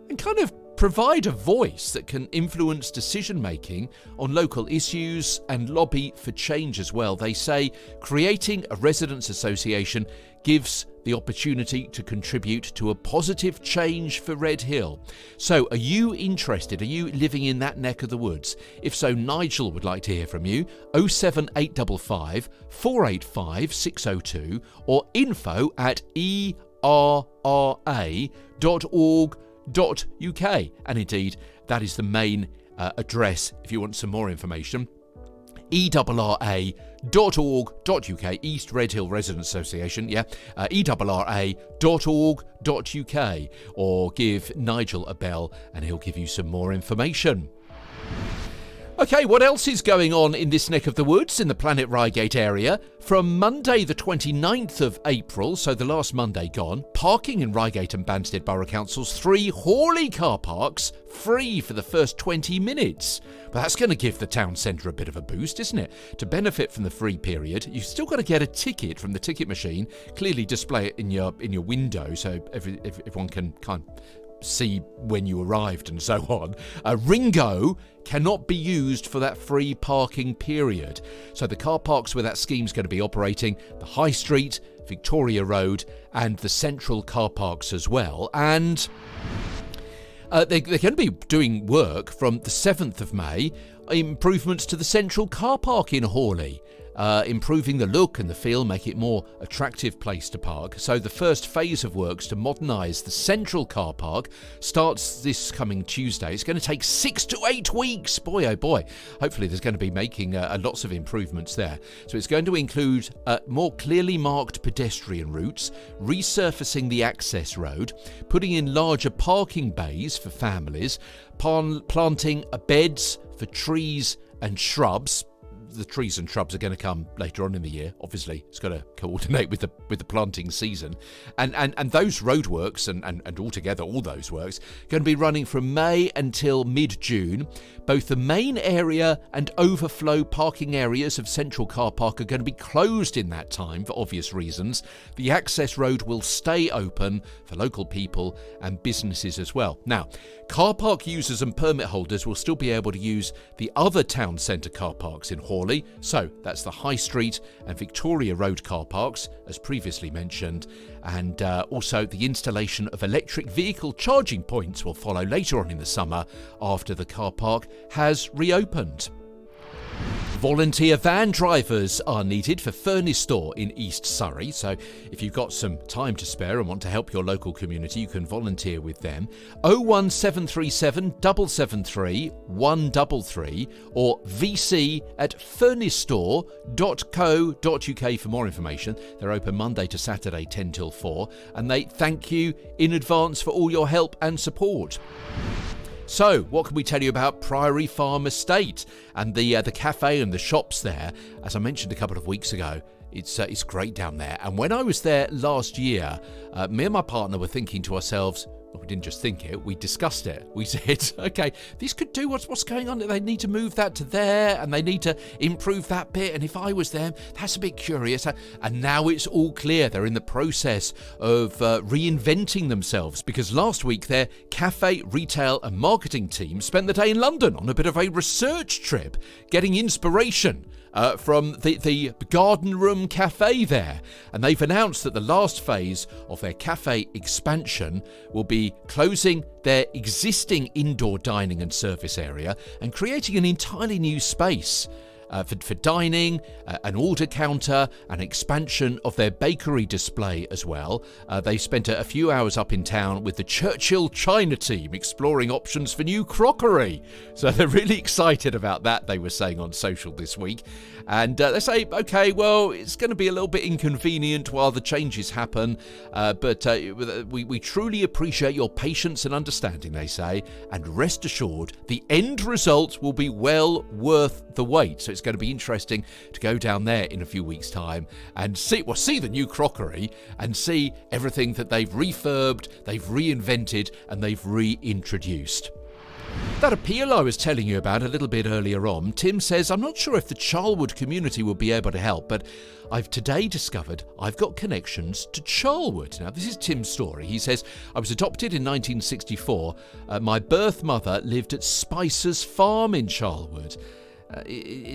S2: and kind of provide a voice that can influence decision-making on local issues and lobby for change as well. They say creating a residents' association gives the opportunity to contribute to a positive change for Redhill. So, are you interested? Are you living in that neck of the woods? If so, Nigel would like to hear from you. 07855 485 602 or info@erra.org.uk. And indeed, that is the main address if you want some more information. erra.org.uk, East Redhill Residents Association, erra.org.uk, or give Nigel a bell and he'll give you some more information. Okay, what else is going on in this neck of the woods in the Planet Reigate area? From Monday the 29th of April, so the last Monday gone, parking in Reigate and Banstead Borough Council's 3 Hawley car parks free for the first 20 minutes. But that's going to give the town centre a bit of a boost, isn't it? To benefit from the free period, you've still got to get a ticket from the ticket machine, clearly display it in your window so everyone can kind of see when you arrived and so on. Ringo cannot be used for that free parking period. So the car parks where that scheme's going to be operating, the High Street, Victoria Road and the central car parks as well. And they're going to be doing work from the 7th of May, improvements to the central car park in Hawley. Improving the look and the feel, make it more attractive place to park. So the first phase of works to modernise the central car park starts this coming Tuesday. It's going to take 6 to 8 weeks. Boy, oh boy. Hopefully there's going to be making lots of improvements there. So it's going to include more clearly marked pedestrian routes, resurfacing the access road, putting in larger parking bays for families, planting beds for trees and shrubs. The trees and shrubs are going to come later on in the year. Obviously, it's got to coordinate with the planting season, and those roadworks and altogether all those works going to be running from May until mid-June. Both the main area and overflow parking areas of Central Car Park are going to be closed in that time for obvious reasons. The access road will stay open for local people and businesses as well. Now, car park users and permit holders will still be able to use the other town centre car parks in Hawley. So that's the High Street and Victoria Road car parks, as previously mentioned, and also the installation of electric vehicle charging points will follow later on in the summer after the car park has reopened. Volunteer van drivers are needed for Furnace Store in East Surrey, so if you've got some time to spare and want to help your local community, you can volunteer with them. 01737 773 133 or vc@furnacestore.co.uk for more information. They're open Monday to Saturday 10 till 4, and they thank you in advance for all your help and support. So, what can we tell you about Priory Farm Estate and the café and the shops there? As I mentioned a couple of weeks ago, it's great down there. And when I was there last year, me and my partner were thinking to ourselves, well, we didn't just think it, we discussed it. We said, okay, this could do what's going on. They need to move that to there and they need to improve that bit. And if I was them, that's a bit curious. And now it's all clear. They're in the process of reinventing themselves, because last week their cafe, retail and marketing team spent the day in London on a bit of a research trip, getting inspiration from the Garden Room Cafe there. And they've announced that the last phase of their cafe expansion will be closing their existing indoor dining and service area and creating an entirely new space. for dining, an order counter, an expansion of their bakery display as well. They spent a few hours up in town with the Churchill China team exploring options for new crockery. So they're really excited about that, they were saying on social this week. And they say, OK, well, it's going to be a little bit inconvenient while the changes happen, but we truly appreciate your patience and understanding, they say, and rest assured the end result will be well worth the wait. So it's going to be interesting to go down there in a few weeks' time and see the new crockery and see everything that they've refurbed, they've reinvented and they've reintroduced. That appeal I was telling you about a little bit earlier on, Tim says, I'm not sure if the Charlwood community will be able to help, but I've today discovered I've got connections to Charlwood. Now, this is Tim's story. He says, I was adopted in 1964. My birth mother lived at Spicer's Farm in Charlwood.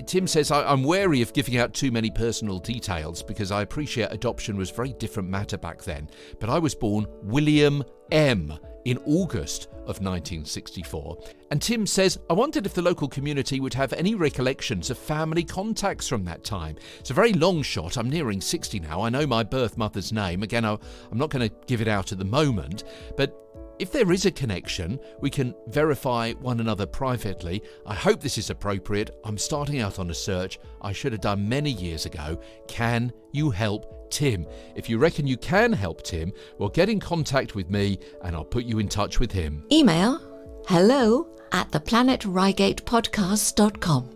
S2: Tim says, I'm wary of giving out too many personal details because I appreciate adoption was a very different matter back then. But I was born William M. in August of 1964. And Tim says, I wondered if the local community would have any recollections of family contacts from that time. It's a very long shot. I'm nearing 60 now. I know my birth mother's name. Again, I'm not going to give it out at the moment, but if there is a connection, we can verify one another privately. I hope this is appropriate. I'm starting out on a search I should have done many years ago. Can you help Tim? If you reckon you can help Tim, well, get in contact with me and I'll put you in touch with him.
S1: Email hello@theplanetreigatepodcast.com.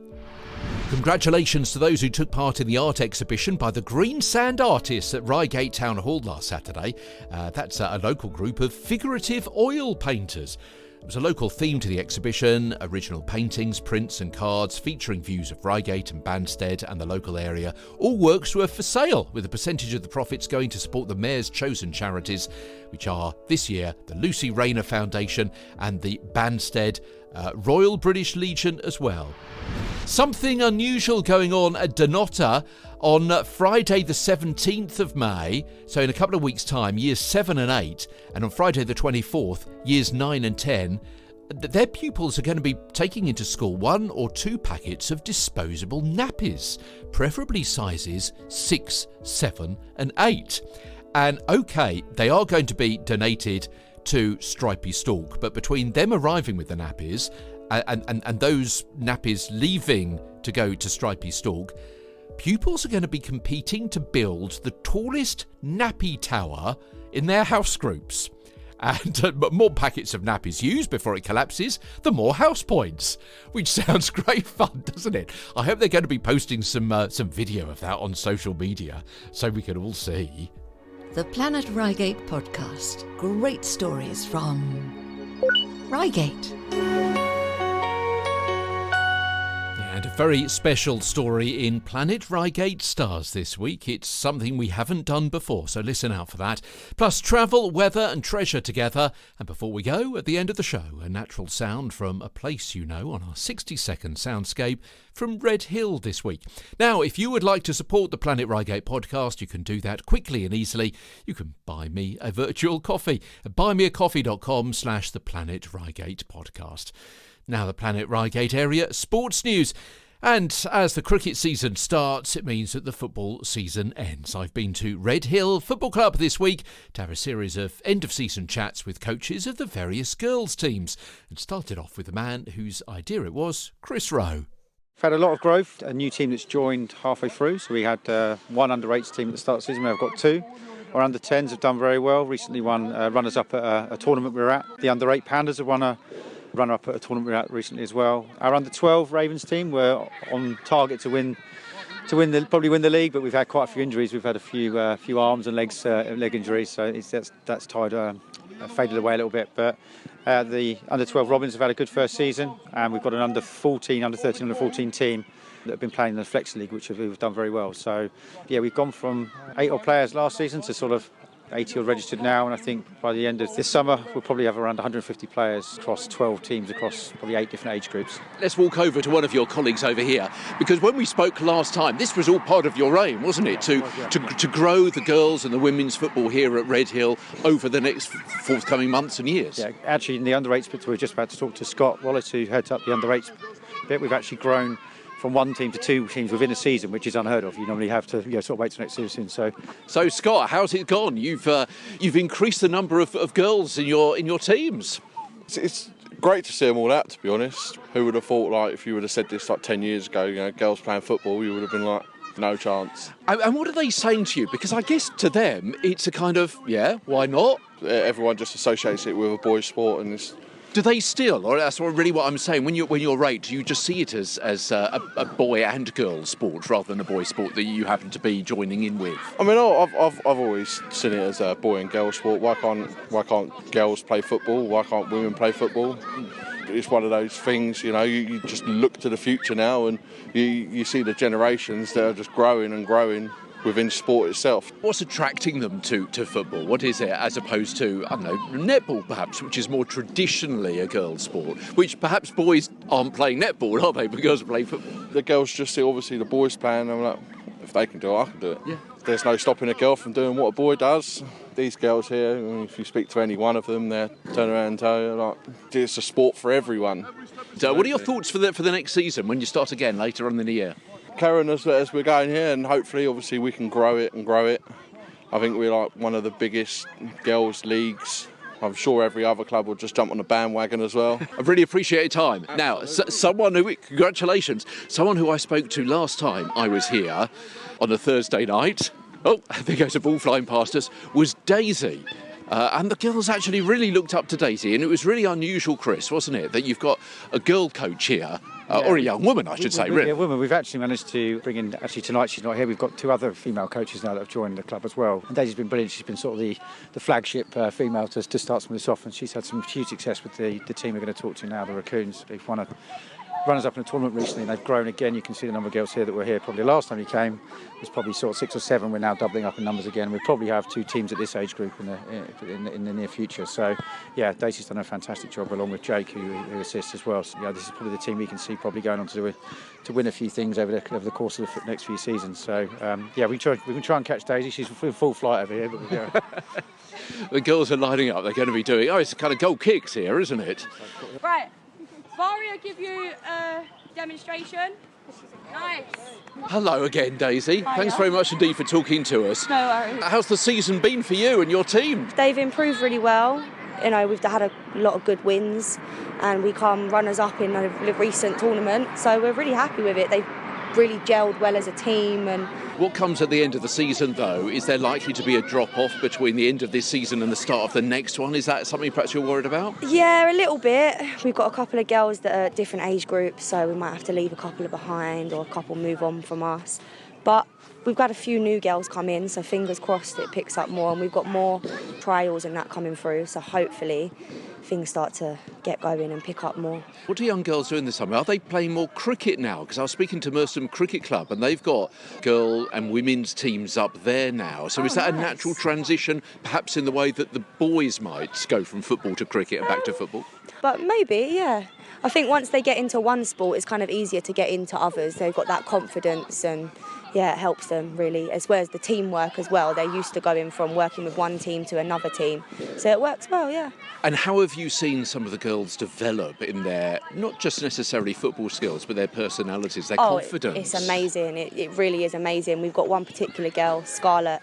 S2: Congratulations to those who took part in the art exhibition by the Green Sand Artists at Reigate Town Hall last Saturday. That's a local group of figurative oil painters. It was a local theme to the exhibition, original paintings, prints and cards featuring views of Reigate and Banstead and the local area. All works were for sale, with a percentage of the profits going to support the Mayor's chosen charities, which are this year the Lucy Rayner Foundation and the Banstead Royal British Legion as well. Something unusual going on at Dunnottar on Friday the 17th of May, so in a couple of weeks' time, years 7 and 8, and on Friday the 24th, years 9 and 10, their pupils are going to be taking into school 1 or 2 packets of disposable nappies, preferably sizes 6, 7 and 8. And OK, they are going to be donated to Stripey Stalk, but between them arriving with the nappies and those nappies leaving to go to Stripey Stalk, pupils are going to be competing to build the tallest nappy tower in their house groups. And more packets of nappies used before it collapses, the more house points. Which sounds great fun, doesn't it? I hope they're going to be posting some video of that on social media so we can all see.
S1: The Planet Reigate podcast. Great stories from Reigate.
S2: And a very special story in Planet Reigate Stars this week. It's something we haven't done before, so listen out for that. Plus travel, weather and treasure together. And before we go, at the end of the show, a natural sound from a place you know on our 60-second soundscape from Redhill this week. Now, if you would like to support the Planet Reigate podcast, you can do that quickly and easily. You can buy me a virtual coffee at buymeacoffee.com/the Planet Reigate podcast. Now the Planet Reigate area sports news. And as the cricket season starts, it means that the football season ends. I've been to Redhill Football Club this week to have a series of end-of-season chats with coaches of the various girls' teams, and started off with the man whose idea it was, Chris Rowe.
S8: We've had a lot of growth, a new team that's joined halfway through. So we had one under-8s team at the start of the season. We've got 2. Our under-10s have done very well. Recently won runners-up at a tournament we were at. The under-8 Pandas have won a runner-up at a tournament we were at recently as well. Our under-12 Ravens team were on target to probably win the league, but we've had quite a few injuries. We've had a few arms and leg injuries, so that's faded away a little bit. But the under-12 Robins have had a good first season, and we've got an under-13, under-14 team that have been playing in the Flex League, which have done very well. So, yeah, we've gone from 8 odd players last season to sort of 80 odd registered now, and I think by the end of this summer we'll probably have around 150 players across 12 teams across probably 8 different age groups.
S4: Let's walk over to one of your colleagues over here, because when we spoke last time, this was all part of your aim, wasn't it, to grow the girls and the women's football here at Redhill over the next forthcoming months and years?
S8: Yeah, actually in the under-8s bit, we're just about to talk to Scott Wallace, who heads up the under-8s bit. We've actually grown from one team to two teams within a season, which is unheard of. You normally have to sort of wait till next season.
S2: So Scott, how's it gone? You've increased the number of girls in your teams.
S9: It's great to see them all out, to be honest. Who would have thought, like, if you would have said this like 10 years ago, girls playing football, you would have been like, no chance.
S2: And what are they saying to you? Because I guess to them it's a kind of, why not?
S9: Everyone just associates it with a boys' sport, and it's...
S2: Do they still, or that's really what I'm saying? When you're right, do you just see it as a boy and girl sport rather than a boy sport that you happen to be joining in with?
S9: I mean, I've always seen it as a boy and girl sport. Why can't girls play football? Why can't women play football? It's one of those things, you just look to the future now, and you see the generations that are just growing and growing within sport itself.
S2: What's attracting them to football? What is it as opposed to, I don't know, netball perhaps, which is more traditionally a girls' sport, which perhaps boys aren't playing netball, are they? But girls play football.
S9: The girls just see, obviously, the boys playing, and I'm like, if they can do it, I can do it.
S2: Yeah.
S9: There's no stopping a girl from doing what a boy does. These girls here, if you speak to any one of them, they turn around and tell you, like, it's a sport for everyone.
S2: So what are your thoughts for the next season when you start again later on in the year?
S9: Carrying as we're going here, and hopefully, obviously, we can grow it. I think we're like one of the biggest girls' leagues. I'm sure every other club will just jump on the bandwagon as well.
S2: I really appreciate your time. Now, congratulations. Someone who I spoke to last time I was here on a Thursday night, there goes a ball flying past us, was Daisy. And the girls actually really looked up to Daisy, and it was really unusual, Chris, wasn't it, that you've got a girl coach here, or a young woman, I should say, really.
S8: Yeah, woman. We've actually managed to bring in, actually tonight she's not here, we've got two other female coaches now that have joined the club as well. And Daisy's been brilliant. She's been sort of the flagship female to start some of this off, and she's had some huge success with the team we're going to talk to now, the Raccoons. They've won a runners-up in a tournament recently, and they've grown again. You can see the number of girls here that were here probably last time you came was probably sort of 6 or 7. We're now doubling up in numbers again. We probably have 2 teams at this age group in the near future. So yeah, Daisy's done a fantastic job along with Jake who assists as well. So, this is probably the team we can see probably going on to win a few things over the course of the next few seasons. So we can try and catch Daisy. She's in full flight over here, but
S2: The girls are lining up. They're going to be doing it's kind of goal kicks here, isn't it?
S10: Right, Varia give you a demonstration. Nice.
S2: Hello again, Daisy.
S10: Hiya.
S2: Thanks very much indeed for talking to us.
S10: No worries.
S2: How's the season been for you and your team?
S11: They've improved really well. We've had a lot of good wins, and we come runners-up in a recent tournament, so we're really happy with it. They've really gelled well as a team. And
S2: what comes at the end of the season, though? Is there likely to be a drop-off between the end of this season and the start of the next one? Is that something perhaps you're worried about?
S11: Yeah, a little bit. We've got a couple of girls that are different age groups, so we might have to leave a couple behind, or a couple move on from us. But we've got a few new girls come in, so fingers crossed it picks up more, and we've got more trials and that coming through, so hopefully things start to get going and pick up more.
S2: What are young girls doing this summer? Are they playing more cricket now? Because I was speaking to Merstham Cricket Club, and they've got girl and women's teams up there now. So is that
S11: nice.
S2: a natural transition, perhaps in the way that the boys might go from football to cricket and back to football?
S11: But maybe, yeah. I think once they get into one sport, it's kind of easier to get into others. They've got that confidence, and it helps them really, as well as the teamwork as well. They're used to going from working with one team to another team. So it works well, yeah.
S2: And how have you seen some of the girls develop in their, not just necessarily football skills, but their personalities, their confidence?
S11: It's amazing. It really is amazing. We've got one particular girl, Scarlett.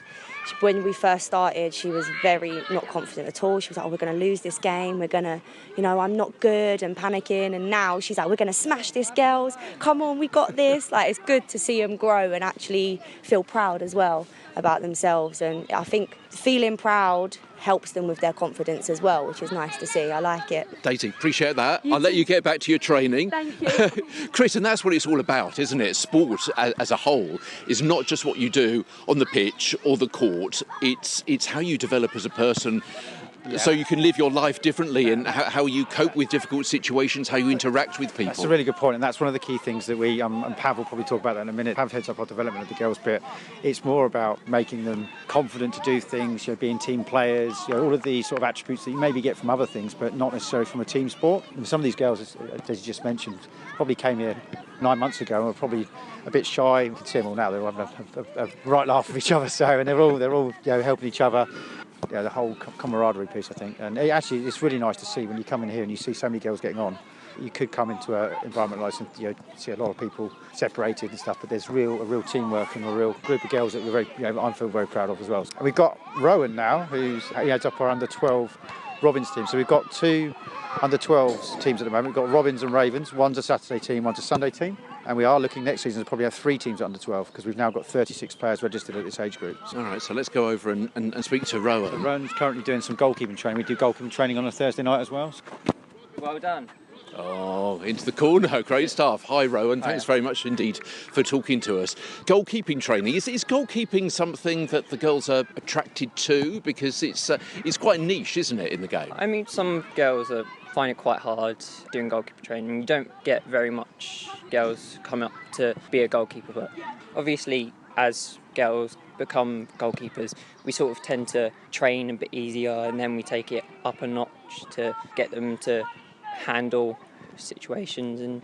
S11: When we first started, she was very not confident at all. She was like, we're going to lose this game. We're going to, I'm not good, and panicking. And now she's like, we're going to smash this, girls. Come on, we got this. It's good to see them grow and actually feel proud as well about themselves. And I think feeling proud helps them with their confidence as well, which is nice to see. I like it.
S2: Daisy, appreciate that. I'll let you get back to your training.
S11: Thank you.
S2: Chris, and that's what it's all about, isn't it? Sport as a whole is not just what you do on the pitch or the court. It's how you develop as a person. Yeah. So you can live your life differently, and how you cope with difficult situations, how you interact with people.
S8: That's a really good point, and that's one of the key things that we, and Pav will probably talk about that in a minute. Pav heads up our development of the girls bit. It's more about making them confident to do things, being team players, all of these sort of attributes that you maybe get from other things, but not necessarily from a team sport. And some of these girls, as you just mentioned, probably came here 9 months ago and were probably a bit shy. You can see them all now; they're all having a right laugh with each other. So, and they're all helping each other. The whole camaraderie piece, I think. And it's really nice to see when you come in here and you see so many girls getting on. You could come into an environment like this and see a lot of people separated and stuff, but there's a real teamwork and a real group of girls that we're very, I feel very proud of as well. And we've got Rowan now, he heads up our under-12 Robins team. So we've got 2 under-12s teams at the moment. We've got Robins and Ravens. One's a Saturday team, one's a Sunday team. And we are looking next season to probably have 3 teams under 12 because we've now got 36 players registered at this age group.
S2: All right, so let's go over and speak to Rowan.
S8: So Rowan's currently doing some goalkeeping training. We do goalkeeping training on a Thursday night as well.
S12: Well done.
S2: Oh, into the corner. Great stuff. Hi, Rowan. Thanks very much indeed for talking to us. Goalkeeping training. Is goalkeeping something that the girls are attracted to? Because it's quite niche, isn't it, in the game?
S12: I mean, some girls find it quite hard doing goalkeeper training. You don't get very much girls come up to be a goalkeeper, but obviously as girls become goalkeepers, we sort of tend to train a bit easier, and then we take it up a notch to get them to handle situations, and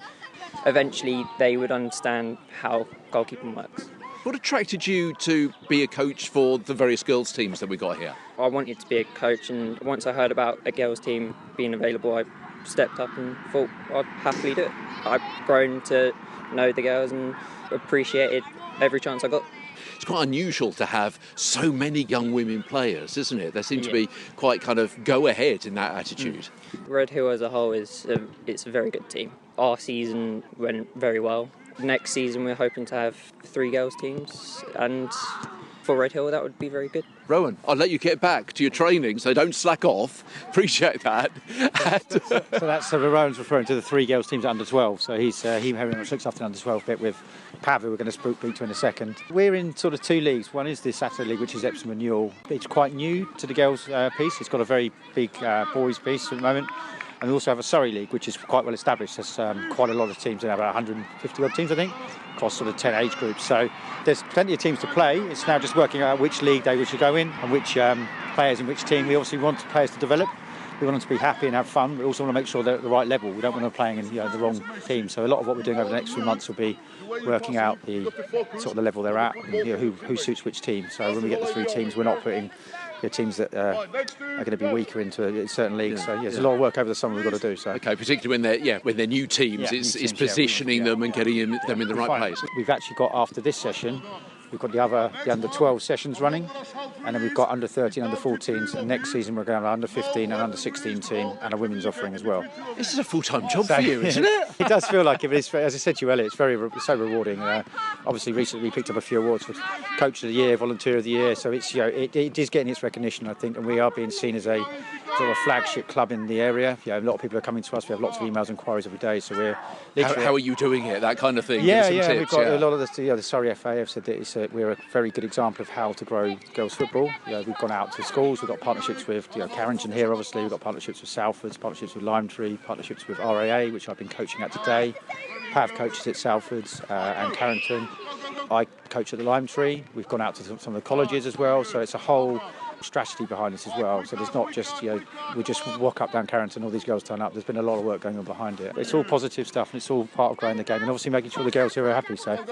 S12: eventually they would understand how goalkeeping works.
S2: What attracted you to be a coach for the various girls' teams that we got here?
S12: I wanted to be a coach, and once I heard about a girls' team being available, I stepped up and thought I'd happily do it. I've grown to know the girls and appreciated every chance I got.
S2: It's quite unusual to have so many young women players, isn't it? They seem to be quite kind of go ahead in that attitude.
S12: Redhill as a whole it's a very good team. Our season went very well. Next season we're hoping to have 3 girls teams, and for Redhill that would be very good.
S2: Rowan, I'll let you get back to your training, so don't slack off. Appreciate that.
S8: So Rowan's referring to the 3 girls teams under 12. So he very much looks after the under 12 bit with Pav, who we're going to speak to in a second. We're in sort of 2 leagues. One is the Saturday League, which is Epsom and Newell. It's quite new to the girls piece. It's got a very big boys piece at the moment. And we also have a Surrey League, which is quite well established. There's quite a lot of teams, about 150 odd teams, I think, across sort of 10 age groups. So there's plenty of teams to play. It's now just working out which league they wish to go in and which players in which team. We obviously want players to develop. We want them to be happy and have fun. We also want to make sure they're at the right level. We don't want them playing in the wrong team. So a lot of what we're doing over the next few months will be working out the sort of the level they're at and who suits which team. So when we get the 3 teams, we're not putting teams that are going to be weaker into certain leagues. So there's a lot of work over the summer we've got to do. So
S2: okay, particularly when they're new teams, it's positioning them and getting them in the right place.
S8: We've actually got, after this session, we've got the under 12 sessions running, and then we've got under 13, under 14s, and next season we're going to have an under 15 and under 16 team and a women's offering as well.
S2: This is a full-time job for you, isn't it?
S8: It does feel like it, but it's, as I said to you earlier, it's so rewarding. Obviously recently we picked up a few awards for Coach of the Year, Volunteer of the Year, so it's it is getting its recognition, I think, and we are being seen as a sort of a flagship club in the area. A lot of people are coming to us. We have lots of emails and inquiries every day, so we're literally...
S2: How are you doing it, that kind of thing?
S8: Yeah, we've got a lot of the Surrey FA have said that we're a very good example of how to grow girls football. We've gone out to schools, we've got partnerships with Carrington here, obviously, we've got partnerships with Salfords, partnerships with Limetree, partnerships with RAA, which I've been coaching at today. Pav coaches at Salfords and Carrington. I coach at the Limetree. We've gone out to some of the colleges as well, so it's a whole strategy behind this as well. So there's not just, we just walk up down Carrington, all these girls turn up. There's been a lot of work going on behind it. It's all positive stuff, and it's all part of growing the game, and obviously making sure the girls here are happy. So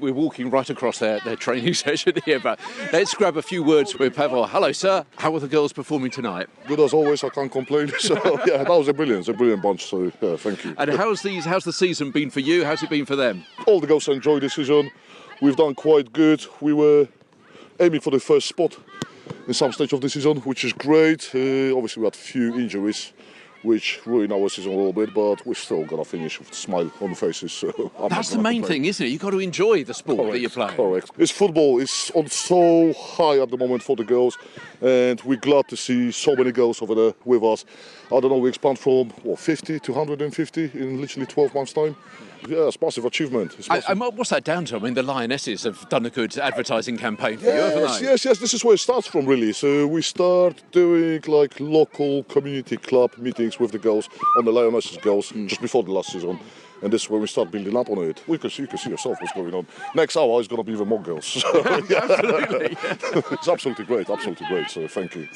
S2: we're walking right across their training session here, but let's grab a few words with Pavel. Hello, sir. How are the girls performing tonight?
S13: Good as always. I can't complain. So that was a brilliant bunch. So thank you.
S2: And how's the season been for you? How's it been for them?
S13: All the girls enjoyed the season. We've done quite good. We were aiming for the first spot in some stage of the season, which is great. Obviously we had a few injuries which ruined our season a little bit, but we're still going to finish with a smile on the faces. So
S2: that's the main thing, isn't it? You've got to enjoy the sport that you're playing.
S13: Correct. It's football. It's on so high at the moment for the girls, and we're glad to see so many girls over there with us. I don't know, we expand from 50 to 150 in literally 12 months' time. Yeah, it's a massive achievement.
S2: And what's that down to? I mean, the Lionesses have done a good advertising campaign for you, haven't they?
S13: Yes. This is where it starts from, really. So we start doing like local community club meetings with the girls on the Lionesses girls just before the last season. And this is where we start building up on it. You can see yourself what's going on. Next hour is going to be even more girls. So,
S2: Absolutely.
S13: It's absolutely great. So thank you.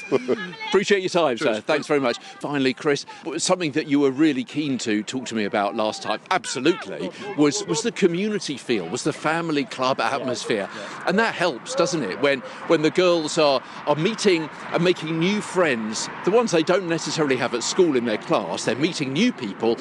S2: Appreciate your time, sir. Thanks very much. Finally, Chris, something that you were really keen to talk to me about last time, absolutely, was the community feel, was the family club atmosphere. And that helps, doesn't it? When the girls are meeting and making new friends, the ones they don't necessarily have at school in their class, they're meeting new people.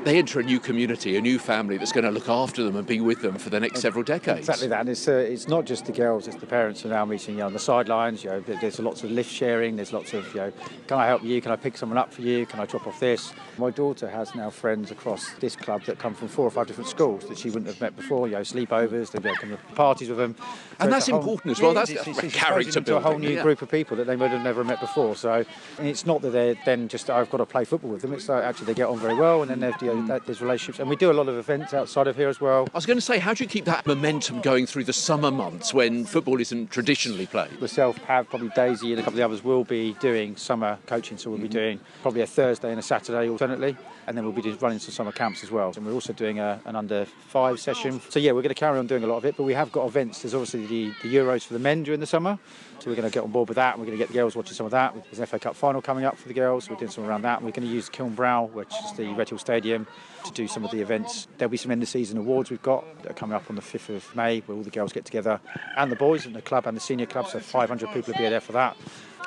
S4: they enter a new community, a new family that's going to look after them and be with them for the next several decades.
S8: Exactly that. And it's not just the girls, it's the parents who are now meeting on the sidelines. There's lots of lift sharing, there's lots of, can I help you, can I pick someone up for you, can I drop off this? My daughter has now friends across this club that come from 4 or 5 different schools that she wouldn't have met before, sleepovers, they come to parties with them.
S4: And that's important as well. That's character building.
S8: A whole new group of people that they would have never met before. So it's not that they're then just, I've got to play football with them. It's actually they get on very well, and then there's relationships. And we do a lot of events outside of here as well.
S4: I was going to say, how do you keep that momentum going through the summer months when football isn't traditionally played?
S8: Myself, Pav, probably Daisy and a couple of the others will be doing summer coaching, so we'll be doing probably a Thursday and a Saturday alternately, and then we'll be running some summer camps as well. And we're also doing an under-5 session. So yeah, we're going to carry on doing a lot of it, but we have got events. There's obviously the Euros for the men during the summer, so we're going to get on board with that, and we're going to get the girls watching some of that. There's an FA Cup final coming up for the girls, so we're doing some around that, and we're going to use Kilnbrow, which is the Redhill Stadium, to do some of the events. There'll be some end-of-season awards we've got that are coming up on the 5th of May, where all the girls get together, and the boys in the club and the senior club, so 500 people will be there for that.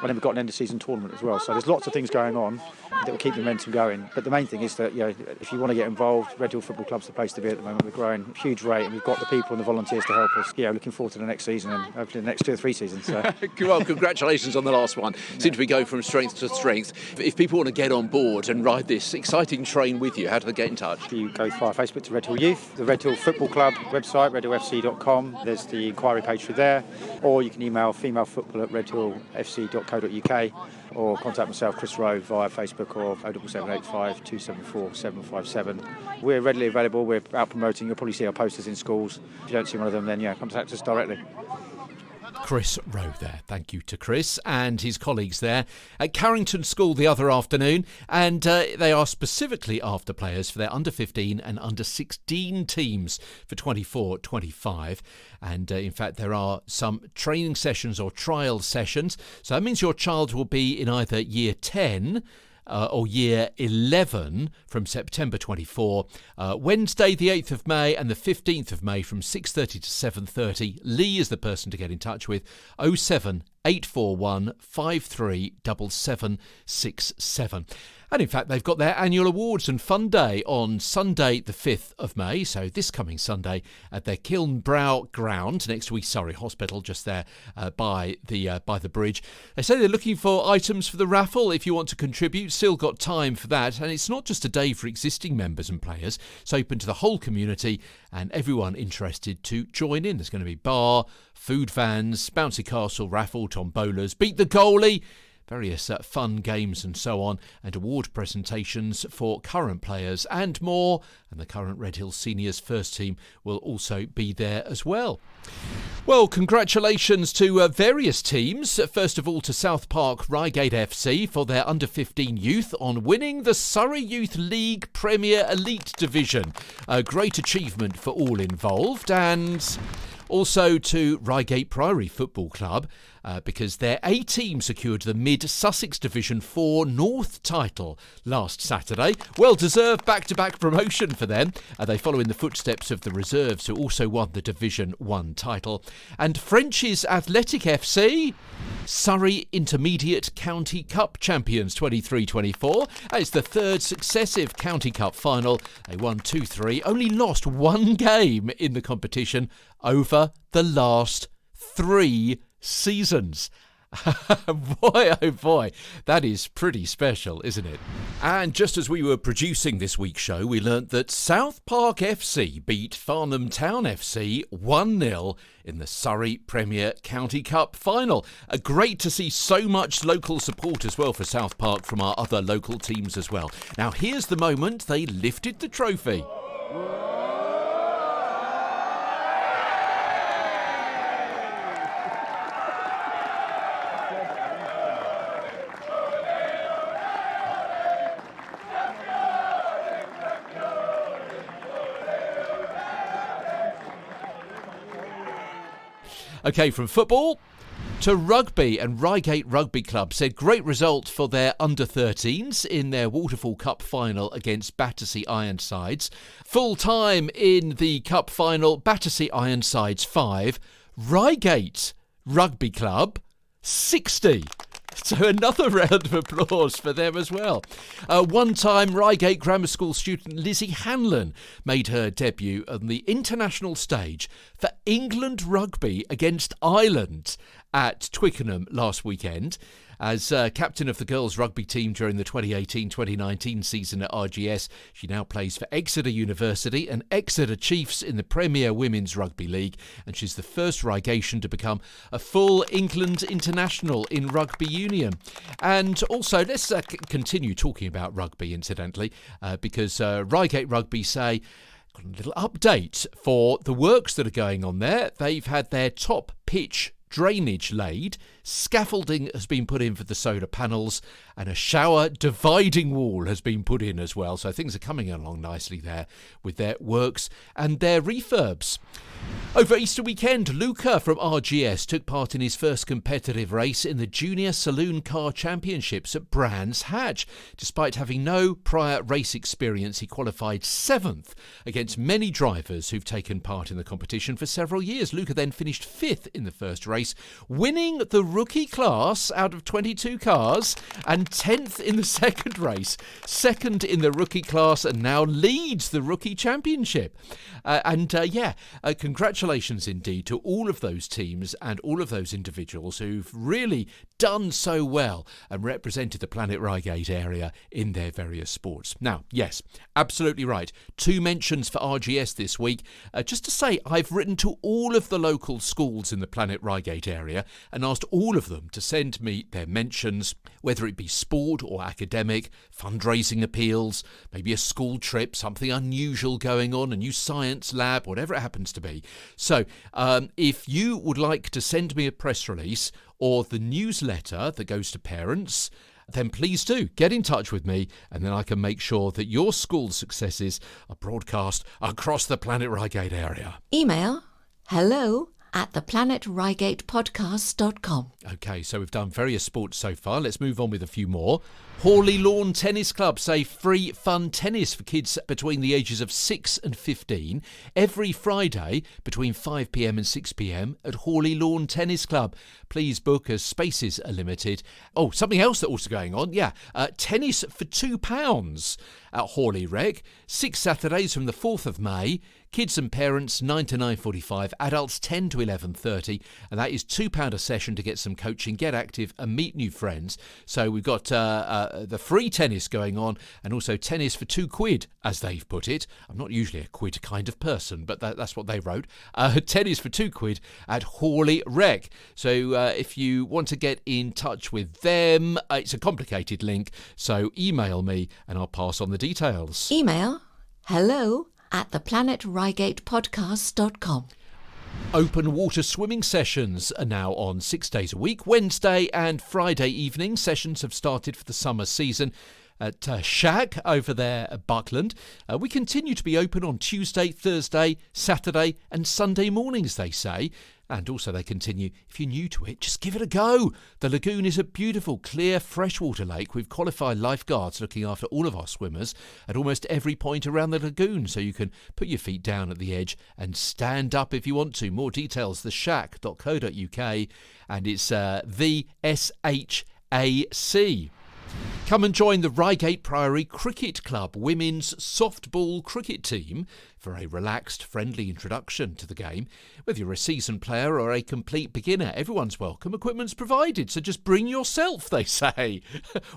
S8: And then we've got an end-of-season tournament as well. So there's lots of things going on that will keep the momentum going. But the main thing is that, if you want to get involved, Redhill Football Club's the place to be at the moment. We're growing at a huge rate, and we've got the people and the volunteers to help us. Looking forward to the next season and hopefully the next 2 or 3 seasons. So.
S4: Well, congratulations on the last one. Seems to be going from strength to strength. If people want to get on board and ride this exciting train with you, how do they get in touch?
S8: If you go via Facebook to Redhill Youth, the Redhill Football Club website, redhillfc.com. There's the inquiry page through there. Or you can email femalefootball@redhillfc.co.uk. Or contact myself, Chris Rowe, via Facebook or 07785 274 757. We're readily available. We're out promoting. You'll probably see our posters in schools. If you don't see one of them, then contact us directly.
S2: Chris Rowe there. Thank you to Chris and his colleagues there at Carrington School the other afternoon, and they are specifically after players for their under-15 and under-16 teams for 24-25, and in fact there are some training sessions or trial sessions, so that means your child will be in either year 10 or year 11 from September 24, Wednesday the 8th of May and the 15th of May from 6:30 to 7:30. Lee is the person to get in touch with, 07841 537767. And in fact, they've got their annual awards and fun day on Sunday the 5th of May, so this coming Sunday at their Kilnbrow ground next to East Surrey Hospital, just there by the bridge. They say they're looking for items for the raffle if you want to contribute. Still got time for that, and it's not just a day for existing members and players. It's open to the whole community and everyone interested to join in. There's going to be bar, food vans, bouncy castle, raffle, tombolas, beat the goalie, various fun games and so on, and award presentations for current players and more. And the current Redhill Seniors first team will also be there as well. Well, congratulations to various teams. First of all to South Park Reigate FC for their under-15 youth on winning the Surrey Youth League Premier Elite Division. A great achievement for all involved. And also to Reigate Priory Football Club, because their A team secured the Mid-Sussex Division 4 North title last Saturday. Well-deserved back-to-back promotion for them. They follow in the footsteps of the reserves, who also won the Division 1 title. And French's Athletic FC, Surrey Intermediate County Cup champions 23-24. It's the third successive County Cup final. They won 2-3, only lost one game in the competition over the last 3 seasons. Boy, oh boy, that is pretty special, isn't it? And just as we were producing this week's show, we learnt that South Park FC beat Farnham Town FC 1-0 in the Surrey Premier County Cup final. Great to see so much local support as well for South Park from our other local teams as well. Now here's the moment they lifted the trophy. OK, from football to rugby, and Reigate Rugby Club said great result for their under-13s in their Waterfall Cup final against Battersea Ironsides. Full time in the Cup final, Battersea Ironsides 5, Reigate Rugby Club 60. So another round of applause for them as well. One-time Reigate Grammar School student Lizzie Hanlon made her debut on the international stage for England Rugby against Ireland at Twickenham last weekend. As captain of the girls' rugby team during the 2018-2019 season at RGS, she now plays for Exeter University and Exeter Chiefs in the Premier Women's Rugby League, and she's the first Reigatian to become a full England international in rugby union. And also, let's continue talking about rugby, incidentally, because Reigate Rugby say, got a little update for the works that are going on there. They've had their top pitch drainage laid, scaffolding has been put in for the solar panels, and a shower dividing wall has been put in as well. So things are coming along nicely there with their works and their refurbs. Over Easter weekend, Luca from RGS took part in his first competitive race in the Junior Saloon Car Championships at Brands Hatch. Despite having no prior race experience, he qualified 7th against many drivers who've taken part in the competition for several years. Luca then finished 5th in the first race, winning the rookie class out of 22 cars, and 10th in the second race, second in the rookie class, and now leads the rookie championship. Congratulations indeed to all of those teams and all of those individuals who've really done so well and represented the Planet Reigate area in their various sports. Now, yes, absolutely right. 2 mentions for RGS this week. Just to say, I've written to all of the local schools in the Planet Reigate area and asked all of them to send me their mentions, whether it be sport or academic, fundraising appeals, maybe a school trip, something unusual going on, a new science lab, whatever it happens to be. So if you would like to send me a press release or the newsletter that goes to parents, then please do get in touch with me, and then I can make sure that your school's successes are broadcast across the Planet Reigate area.
S1: Email hello@theplanetreigatepodcast.com.
S2: OK, so we've done various sports so far. Let's move on with a few more. Hawley Lawn Tennis Club say free fun tennis for kids between the ages of 6 and 15 every Friday between 5 p.m. and 6 p.m. at Hawley Lawn Tennis Club. Please book as spaces are limited. Oh, something else that's also going on. Tennis for £2 at Hawley Rec. 6 Saturdays from the 4th of May. Kids and parents 9 to 9:45, adults 10 to 11:30, and that is £2 a session to get some coaching, get active and meet new friends. So we've got the free tennis going on, and also tennis for £2, as they've put it. I'm not usually a quid kind of person, but that's what they wrote. Tennis for £2 at Hawley Rec. So if you want to get in touch with them, it's a complicated link, so email me and I'll pass on the details.
S1: Email hello@theplanetreigatepodcast.com.
S2: Open water swimming sessions are now on 6 days a week. Wednesday and Friday evening sessions have started for the summer season at Shack over there at Buckland. We continue to be open on Tuesday, Thursday, Saturday and Sunday mornings, they say. And also they continue, if you're new to it, just give it a go. The lagoon is a beautiful, clear, freshwater lake with qualified lifeguards looking after all of our swimmers at almost every point around the lagoon, so you can put your feet down at the edge and stand up if you want to. More details, theshack.co.uk, and it's the SHAC. Come and join the Reigate Priory Cricket Club women's softball cricket team for a relaxed, friendly introduction to the game. Whether you're a seasoned player or a complete beginner, everyone's welcome. Equipment's provided, so just bring yourself, they say.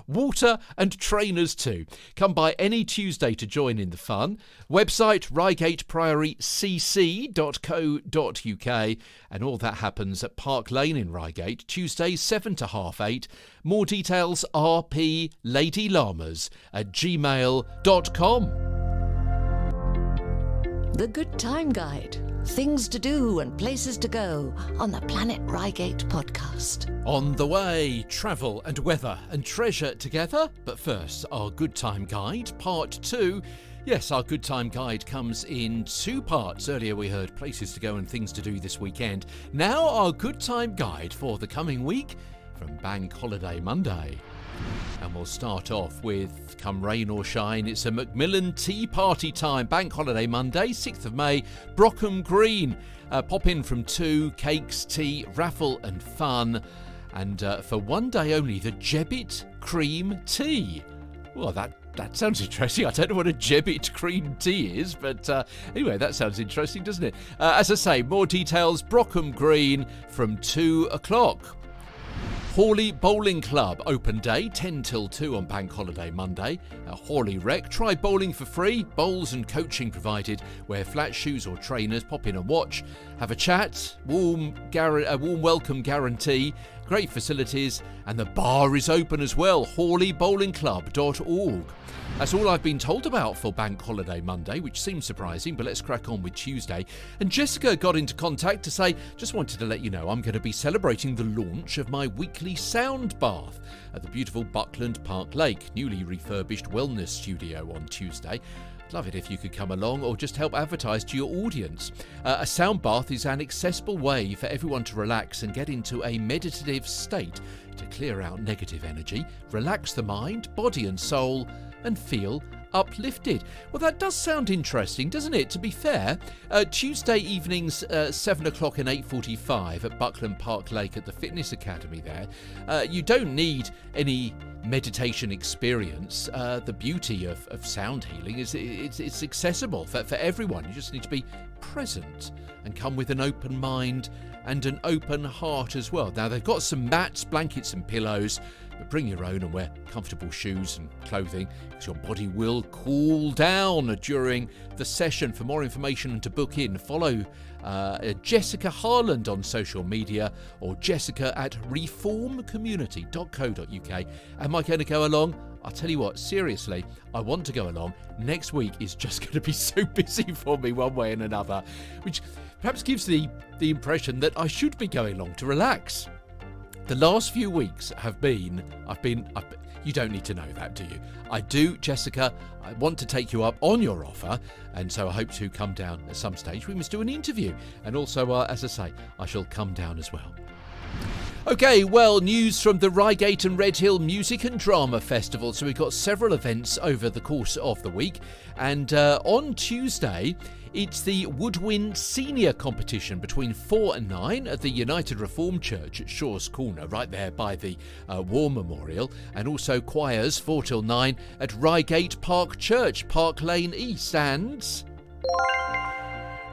S2: Water and trainers too. Come by any Tuesday to join in the fun. Website regatepriorycc.co.uk, and all that happens at Park Lane in Reigate, Tuesdays 7 to 8:30. More details rplamas@gmail.com.
S1: The Good Time Guide. Things to do and places to go on the Planet Reigate podcast.
S2: On the way, travel and weather and treasure together. But first, our Good Time Guide, part 2. Yes, our Good Time Guide comes in 2 parts. Earlier we heard places to go and things to do this weekend. Now our Good Time Guide for the coming week from Bank Holiday Monday. And we'll start off with, come rain or shine, it's a Macmillan Tea Party time. Bank Holiday Monday, 6th of May, Brockham Green. Pop in from 2, cakes, tea, raffle and fun. And for one day only, the Jebbit Cream Tea. Well, that sounds interesting. I don't know what a Jebbit Cream Tea is, but anyway, that sounds interesting, doesn't it? As I say, more details, Brockham Green from 2 o'clock. Hawley Bowling Club, open day, 10 till 2 on Bank Holiday Monday. Hawley Rec, try bowling for free, bowls and coaching provided. Wear flat shoes or trainers, pop in and watch. Have a chat, warm welcome guarantee, great facilities, and the bar is open as well, hawleybowlingclub.org. That's all I've been told about for Bank Holiday Monday, which seems surprising, but let's crack on with Tuesday. And Jessica got into contact to say, just wanted to let you know I'm going to be celebrating the launch of my weekly sound bath at the beautiful Buckland Park Lake, newly refurbished wellness studio on Tuesday. I'd love it if you could come along or just help advertise to your audience. A sound bath is an accessible way for everyone to relax and get into a meditative state to clear out negative energy, relax the mind, body and soul, and feel uplifted. Well, that does sound interesting, doesn't it? To be fair, Tuesday evenings, 7 o'clock and 8:45 at Buckland Park Lake at the Fitness Academy there. You don't need any meditation experience. The beauty of sound healing is it's accessible for everyone. You just need to be present and come with an open mind and an open heart as well. Now, they've got some mats, blankets and pillows, but bring your own and wear comfortable shoes and clothing because your body will cool down during the session. For more information and to book in, follow Jessica Harland on social media or jessica@reformcommunity.co.uk. Am I going to go along? I'll tell you what, seriously, I want to go along. Next week is just going to be so busy for me one way and another, which perhaps gives the impression that I should be going along to relax. The last few weeks have been, you don't need to know that, do you? I do, Jessica. I want to take you up on your offer, and so I hope to come down at some stage. We must do an interview, and also, as I say, I shall come down as well. Okay, well, news from the Reigate and Redhill Music and Drama Festival. So we've got several events over the course of the week. And on Tuesday, it's the Woodwind Senior Competition between 4 and 9 at the United Reformed Church at Shaw's Corner, right there by the War Memorial. And also choirs 4 till 9 at Reigate Park Church, Park Lane East. And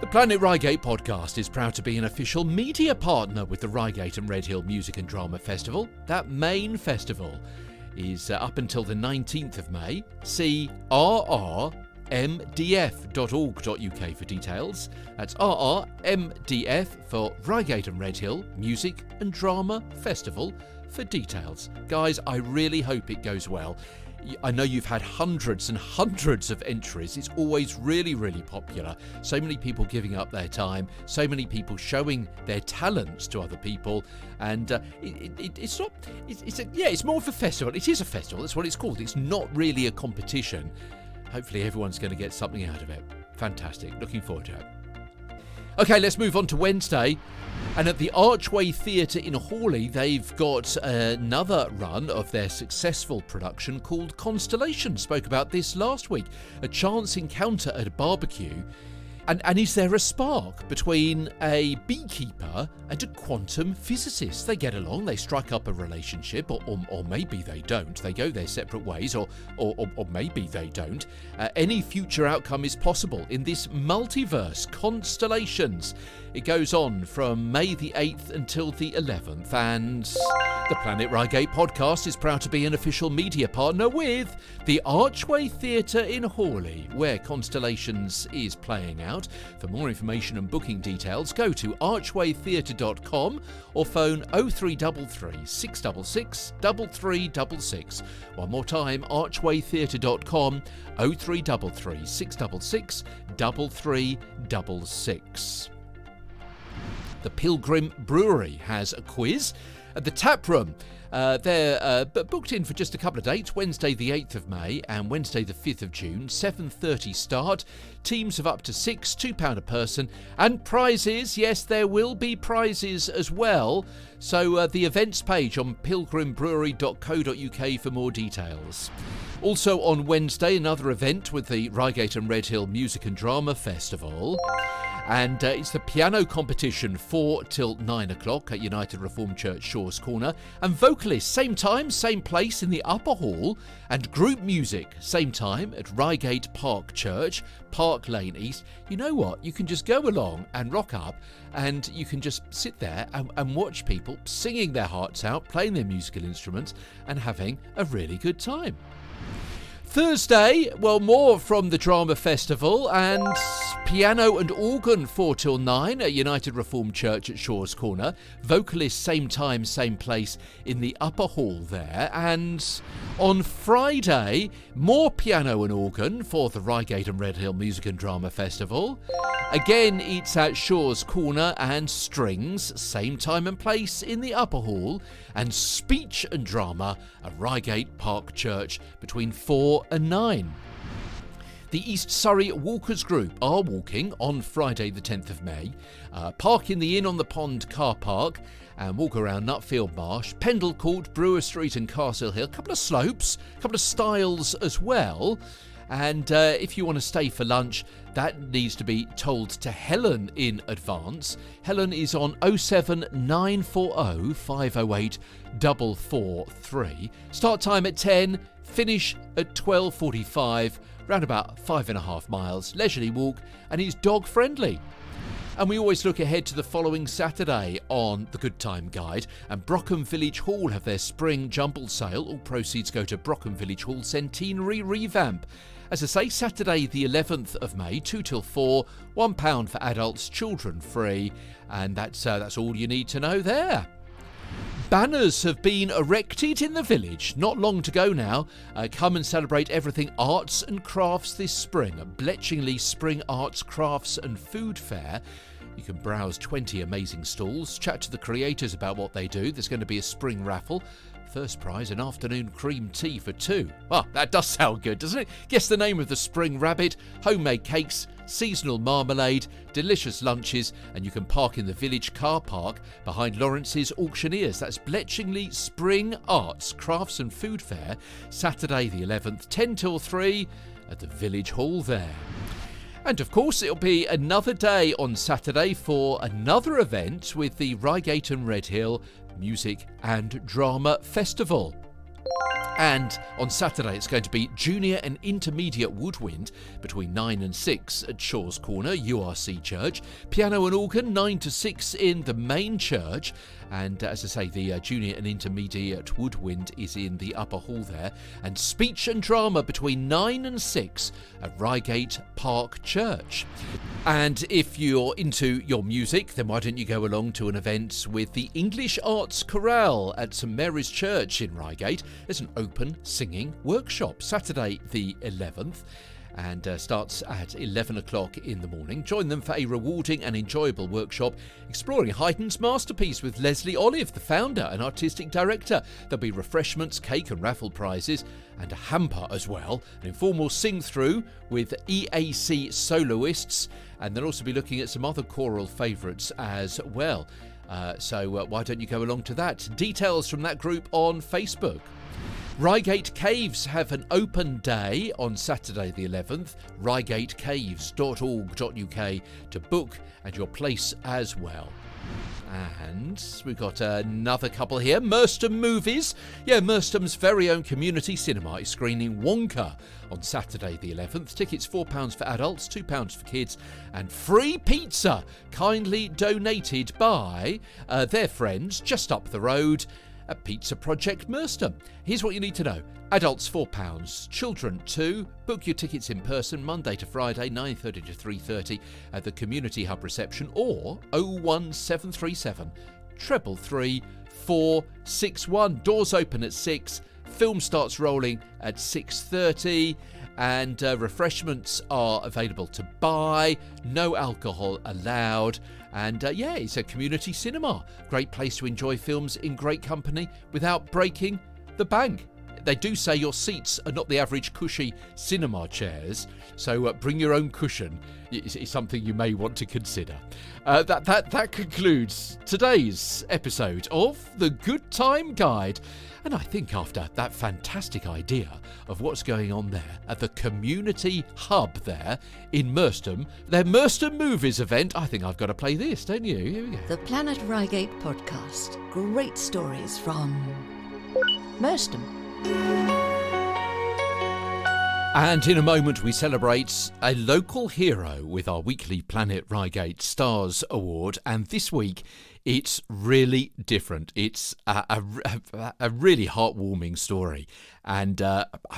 S2: the Planet Reigate podcast is proud to be an official media partner with the Reigate and Redhill Music and Drama Festival. That main festival is up until the 19th of May. See rrmdf.org.uk for details. That's rrmdf for Reigate and Redhill Music and Drama Festival for details. Guys, I really hope it goes well. I know you've had hundreds and hundreds of entries. It's always really, really popular. So many people giving up their time, so many people showing their talents to other people, and it's more of a festival. It is a festival. That's what it's called. It's not really a competition. Hopefully everyone's going to get something out of it. Fantastic. Looking forward to it. Okay, let's move on to Wednesday. And at the Archway Theatre in Hawley, they've got another run of their successful production called Constellation. Spoke about this last week. A chance encounter at a barbecue. And is there a spark between a beekeeper and a quantum physicist? They get along, they strike up a relationship, or maybe they don't. They go their separate ways, or maybe they don't. Any future outcome is possible in this multiverse, Constellations. It goes on from May the 8th until the 11th, and the Planet Reigate podcast is proud to be an official media partner with the Archway Theatre in Hawley, where Constellations is playing out. For more information and booking details, go to archwaytheatre.com or phone 0333 666 3366. One more time, archwaytheatre.com, 0333 666 3366. The Pilgrim Brewery has a quiz at the tap room. They're booked in for just a couple of dates, Wednesday the 8th of May and Wednesday the 5th of June, 7:30 start. Teams of up to 6, £2 a person, and prizes. Yes, there will be prizes as well. So the events page on pilgrimbrewery.co.uk for more details. Also on Wednesday, another event with the Reigate and Redhill Music and Drama Festival. And it's the piano competition 4 till 9 o'clock at United Reformed Church Shaw's Corner. And vocalists, same time, same place in the upper hall. And group music, same time at Reigate Park Church, Park Lane East. You know what? You can just go along and rock up, and you can just sit there and watch people singing their hearts out, playing their musical instruments, and having a really good time. Thursday, well, more from the Drama Festival, and piano and organ 4 till 9 at United Reformed Church at Shaw's Corner. Vocalists, same time, same place in the upper hall there. And on Friday, more piano and organ for the Reigate and Redhill Music and Drama Festival. Again, it's at Shaw's Corner, and strings, same time and place in the upper hall. And speech and drama at Reigate Park Church between 4 and 9. The East Surrey Walkers Group are walking on Friday the 10th of May. Park in the Inn on the Pond car park and walk around Nutfield Marsh, Pendle Court, Brewer Street and Castle Hill. A couple of slopes, a couple of styles as well. And if you want to stay for lunch, that needs to be told to Helen in advance. Helen is on 07940 508 443. Start time at 10, finish at 12:45, round about 5.5 miles, leisurely walk, and it's dog friendly. And we always look ahead to the following Saturday on the Good Time Guide. And Brockham Village Hall have their spring jumble sale. All proceeds go to Brockham Village Hall Centenary Revamp. As I say, Saturday the 11th of May, 2 till 4, £1 for adults, children free. And that's all you need to know there. Banners have been erected in the village. Not long to go now. Come and celebrate everything arts and crafts this spring at Bletchingley Spring Arts, Crafts and Food Fair. You can browse 20 amazing stalls, chat to the creators about what they do. There's going to be a spring raffle. First prize, an afternoon cream tea for 2. Well, that does sound good, doesn't it? Guess the name of the spring rabbit, homemade cakes, seasonal marmalade, delicious lunches, and you can park in the village car park behind Lawrence's Auctioneers. That's Bletchingley Spring Arts, Crafts and Food Fair, Saturday the 11th, 10 till 3 at the village hall there. And of course, it'll be another day on Saturday for another event with the Reigate and Redhill Music and Drama Festival. And on Saturday, it's going to be Junior and Intermediate Woodwind between 9 and 6 at Shaw's Corner, URC Church. Piano and organ, 9 to 6 in the main church. And as I say, the Junior and Intermediate Woodwind is in the upper hall there. And speech and drama between 9 and 6 at Reigate Park Church. And if you're into your music, then why don't you go along to an event with the English Arts Chorale at St Mary's Church in Reigate. It's an open singing workshop, Saturday the 11th. And starts at 11 o'clock in the morning. Join them for a rewarding and enjoyable workshop exploring Haydn's masterpiece with Leslie Olive, the founder and artistic director. There'll be refreshments, cake and raffle prizes, and a hamper as well. An informal sing-through with EAC soloists, and they'll also be looking at some other choral favourites as well. So why don't you go along to that? Details from that group on Facebook. Reigate Caves have an open day on Saturday the 11th. regatecaves.org.uk to book and your place as well. And we've got another couple here. Merstham Movies. Yeah, Merstham's very own community cinema is screening Wonka on Saturday the 11th. Tickets £4 for adults, £2 for kids, and free pizza, kindly donated by their friends just up the road at Pizza Project Merstham. Here's what you need to know. Adults £4, children £2. Book your tickets in person Monday to Friday 9:30 to 3:30 at the Community Hub reception or 01737 333 461. Doors open at 6. Film starts rolling at 6:30 and refreshments are available to buy. No alcohol allowed. And yeah, it's a community cinema. Great place to enjoy films in great company without breaking the bank. they do say your seats are not the average cushy cinema chairs, so bring your own cushion is something you may want to consider. That concludes today's episode of The Good Time Guide. And I think after that fantastic idea of what's going on there at the community hub there in Merstham, their Merstham Movies event, I think I've got to play this, don't you? Here we go.
S1: The Planet Reigate podcast. Great stories from Merstham.
S2: And in a moment we celebrate a local hero with our weekly Planet Reigate Stars award, and this week it's really different. It's a really heartwarming story, and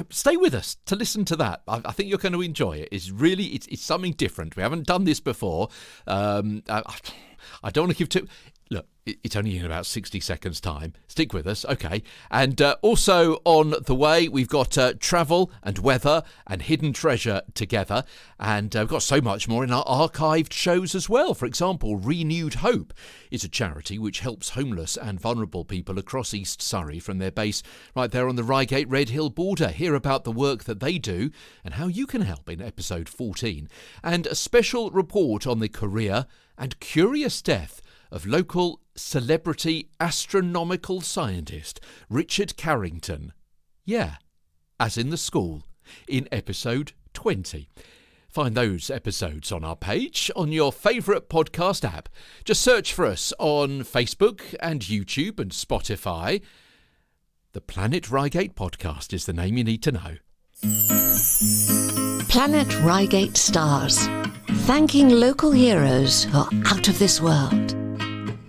S2: stay with us to listen to that. I think you're going to enjoy it. It's something different. We haven't done this before. I don't want to give too... Look, it's only in about 60 seconds' time. Stick with us, okay. And also on the way, we've got travel and weather and hidden treasure together. And we've got so much more in our archived shows as well. For example, Renewed Hope is a charity which helps homeless and vulnerable people across East Surrey from their base right there on the Reigate Redhill border. Hear about the work that they do and how you can help in episode 14. And a special report on the career and curious death of local celebrity astronomical scientist Richard Carrington. Yeah, as in the school, in episode 20. Find those episodes on our page on your favourite podcast app. Just search for us on Facebook and YouTube and Spotify. The Planet Reigate podcast is the name you need to know.
S1: Planet Reigate Stars. Thanking local heroes who are out of this world.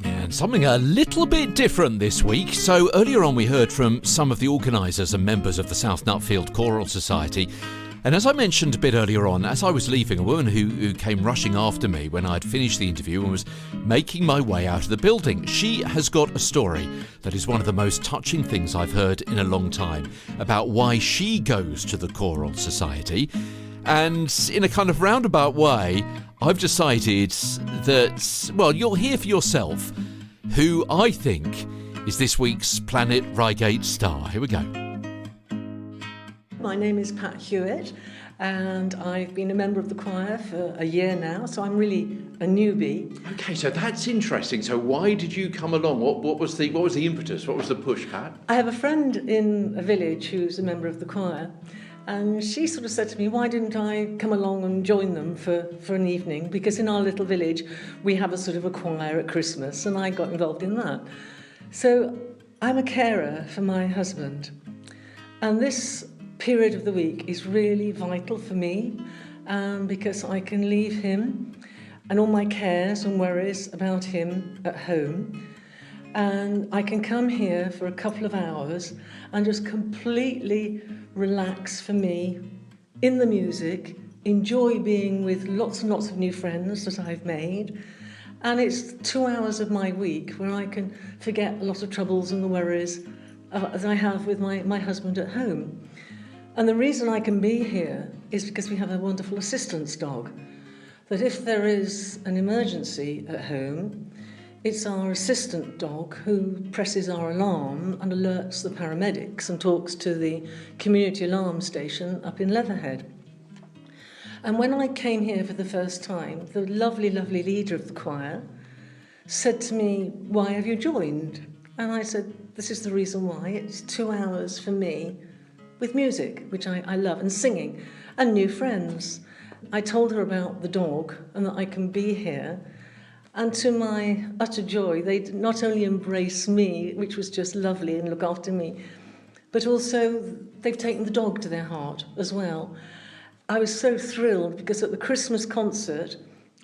S2: And something a little bit different this week. So earlier on we heard from some of the organisers and members of the South Nutfield Choral Society. And as I mentioned a bit earlier on, as I was leaving, a woman who came rushing after me when I'd finished the interview and was making my way out of the building. She has got a story that is one of the most touching things I've heard in a long time about why she goes to the Choral Society. And in a kind of roundabout way, I've decided that, well, you'll hear for yourself who I think is this week's Planet Reigate star. Here we go.
S14: My name is Pat Hewitt, and I've been a member of the choir for a year now, so I'm really a newbie.
S4: Okay, so that's interesting. So why did you come along? What was the impetus? What was the push, Pat?
S14: I have a friend in a village who's a member of the choir, and she sort of said to me, why didn't I come along and join them for an evening? Because in our little village, we have a sort of a choir at Christmas, and I got involved in that. So I'm a carer for my husband, and this period of the week is really vital for me because I can leave him and all my cares and worries about him at home, and I can come here for a couple of hours and just completely relax for me in the music, enjoy being with lots and lots of new friends that I've made, and it's 2 hours of my week where I can forget a lot of troubles and the worries that I have with my husband at home. And the reason I can be here is because we have a wonderful assistance dog, that if there is an emergency at home, it's our assistant dog who presses our alarm and alerts the paramedics and talks to the community alarm station up in Leatherhead. And when I came here for the first time, the lovely, lovely leader of the choir said to me, why have you joined? And I said, this is the reason why. It's 2 hours for me with music, which I love, and singing, and new friends. I told her about the dog and that I can be here. And to my utter joy, they not only embrace me, which was just lovely, and look after me, but also they've taken the dog to their heart as well. I was so thrilled because at the Christmas concert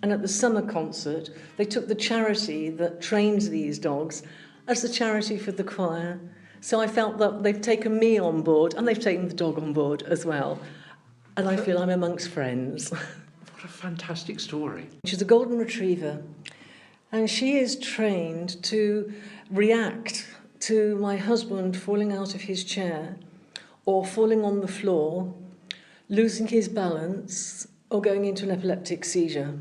S14: and at the summer concert, they took the charity that trains these dogs as the charity for the choir. So I felt that they've taken me on board and they've taken the dog on board as well. And I feel I'm amongst friends.
S4: What a fantastic story.
S14: She's a golden retriever, and she is trained to react to my husband falling out of his chair or falling on the floor, losing his balance, or going into an epileptic seizure.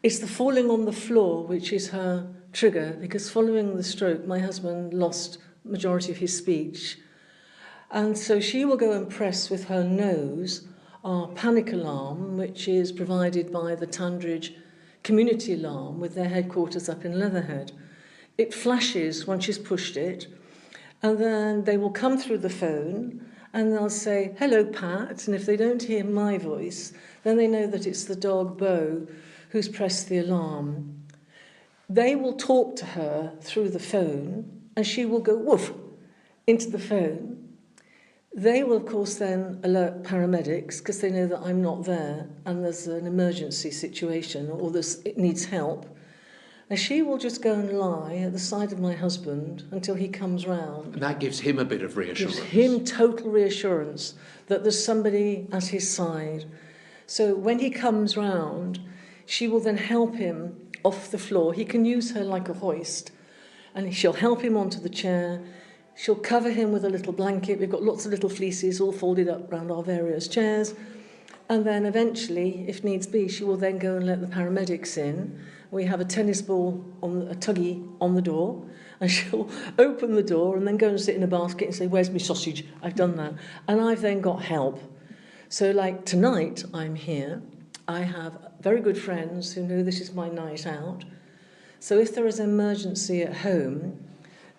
S14: It's the falling on the floor which is her trigger, because following the stroke, my husband lost majority of his speech. And so she will go and press with her nose our panic alarm, which is provided by the Tandridge Community Alarm with their headquarters up in Leatherhead. It flashes once she's pushed it, and then they will come through the phone and they'll say, "Hello, Pat," and if they don't hear my voice, then they know that it's the dog Bo who's pressed the alarm. They will talk to her through the phone, and she will go woof into the phone. They will, of course, then alert paramedics because they know that I'm not there and there's an emergency situation or it needs help. And she will just go and lie at the side of my husband until he comes round.
S4: And that gives him a bit of reassurance.
S14: Gives him total reassurance that there's somebody at his side. So when he comes round, she will then help him off the floor. He can use her like a hoist, and she'll help him onto the chair. She'll cover him with a little blanket. We've got lots of little fleeces all folded up around our various chairs. And then eventually, if needs be, she will then go and let the paramedics in. We have a tennis ball, a tuggy on the door, and she'll open the door and then go and sit in a basket and say, "Where's my sausage?" I've done that. And I've then got help. So like tonight, I'm here. I have very good friends who know this is my night out. So if there is an emergency at home,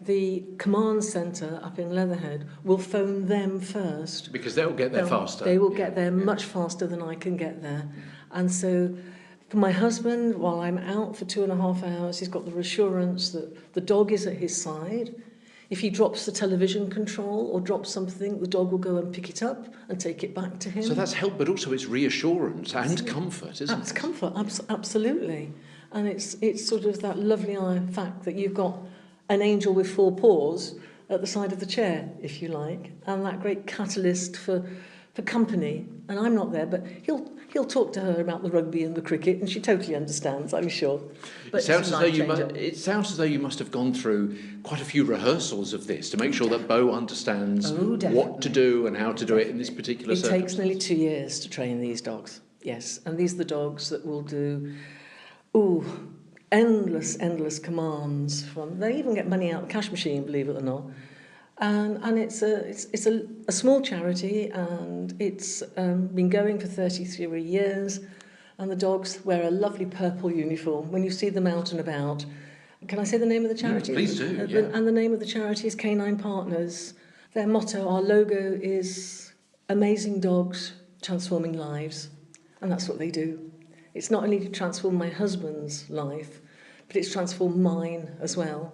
S14: the command centre up in Leatherhead will phone them first.
S4: Because they'll get there faster.
S14: They will get there much faster than I can get there. And so for my husband, while I'm out for 2.5 hours, he's got the reassurance that the dog is at his side. If he drops the television control or drops something, the dog will go and pick it up and take it back to him.
S4: So that's help, but also it's reassurance and comfort, isn't it?
S14: It's comfort, absolutely. And it's sort of that lovely fact that you've got an angel with 4 paws at the side of the chair, if you like, and that great catalyst for company. And I'm not there, but he'll talk to her about the rugby and the cricket, and she totally understands, I'm sure. But
S4: it sounds as though you must have gone through quite a few rehearsals of this to make sure that Bo understands what to do and how to do it in this particular circumstance.
S14: It takes nearly 2 years to train these dogs, yes. And these are the dogs that will do, endless commands from. They even get money out of the cash machine, believe it or not. And it's a small charity, and it's been going for 33 years. And the dogs wear a lovely purple uniform when you see them out and about. Can I say the name of the charity?
S4: Please do. Yeah.
S14: And the name of the charity is Canine Partners. Their motto, our logo, is "Amazing dogs transforming lives," and that's what they do. It's not only to transform my husband's life, but it's transformed mine as well,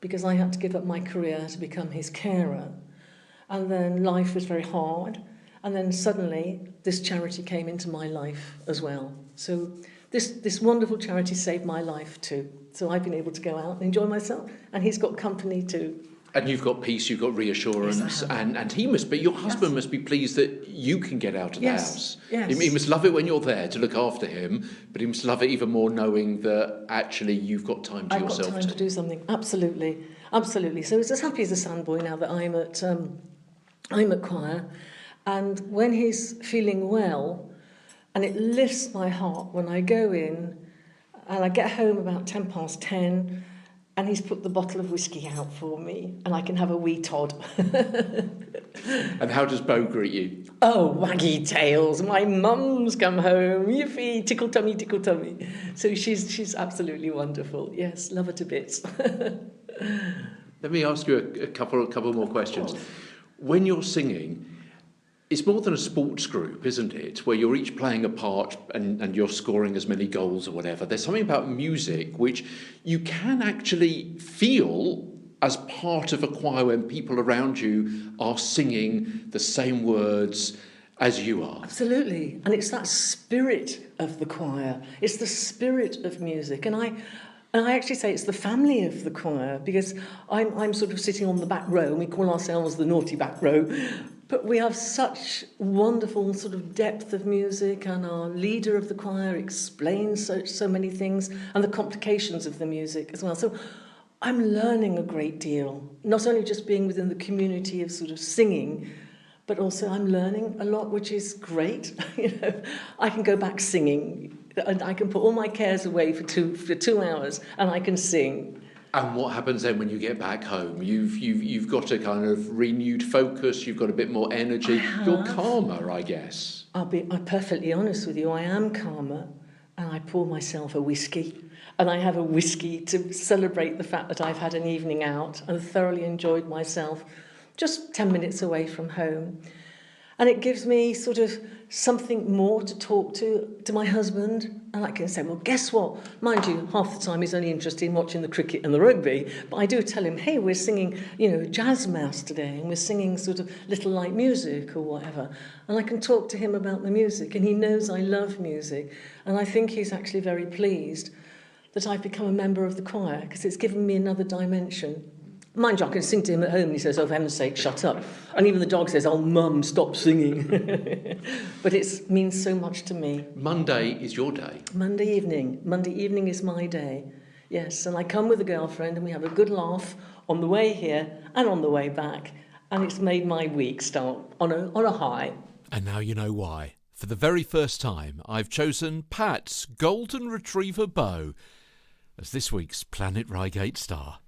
S14: because I had to give up my career to become his carer. And then life was very hard, and then suddenly this charity came into my life as well. So this wonderful charity saved my life too. So I've been able to go out and enjoy myself, and he's got company too.
S4: And you've got peace, you've got reassurance, yes, and he must be, your husband must be pleased that you can get out of the house.
S14: Yes.
S4: He must love it when you're there to look after him, but he must love it even more knowing that actually you've got time to yourself.
S14: I've got time to do something, absolutely. So it's as happy as a sandboy now that I'm at choir, and when he's feeling well, and it lifts my heart when I go in, and I get home about 10:10, and he's put the bottle of whiskey out for me, and I can have a wee Todd.
S4: And how does Bo greet you?
S14: Oh, waggy tails. My mum's come home. Yippee, tickle tummy, tickle tummy. So she's absolutely wonderful. Yes, love her to bits.
S4: Let me ask you a couple more questions. When you're singing, it's more than a sports group, isn't it? Where you're each playing a part and you're scoring as many goals or whatever. There's something about music which you can actually feel as part of a choir when people around you are singing the same words as you are.
S14: Absolutely. And it's that spirit of the choir. It's the spirit of music. And I actually say it's the family of the choir, because I'm sort of sitting on the back row, and we call ourselves the naughty back row. But we have such wonderful sort of depth of music, and our leader of the choir explains so many things, and the complications of the music as well. So I'm learning a great deal, not only just being within the community of sort of singing, but also I'm learning a lot, which is great. I can go back singing, and I can put all my cares away for 2 hours, and I can sing.
S4: And what happens then when you get back home? You've got a kind of renewed focus. You've got a bit more energy. You're calmer, I guess.
S14: I'm perfectly honest with you. I am calmer, and I pour myself a whiskey, and I have a whiskey to celebrate the fact that I've had an evening out and thoroughly enjoyed myself, just 10 minutes away from home. And it gives me sort of something more to talk to my husband. And I can say, well, guess what? Mind you, half the time he's only interested in watching the cricket and the rugby. But I do tell him, hey, we're singing, jazz mass today, and we're singing sort of little light music or whatever. And I can talk to him about the music, and he knows I love music. And I think he's actually very pleased that I've become a member of the choir, because it's given me another dimension. Mind you, I can sing to him at home, and he says, oh, for heaven's sake, shut up. And even the dog says, oh, Mum, stop singing. But it means so much to me.
S4: Monday is your day.
S14: Monday evening is my day. Yes, and I come with a girlfriend, and we have a good laugh on the way here and on the way back. And it's made my week start on a high.
S2: And now you know why. For the very first time, I've chosen Pat's Golden Retriever Bow as this week's Planet Reigate star.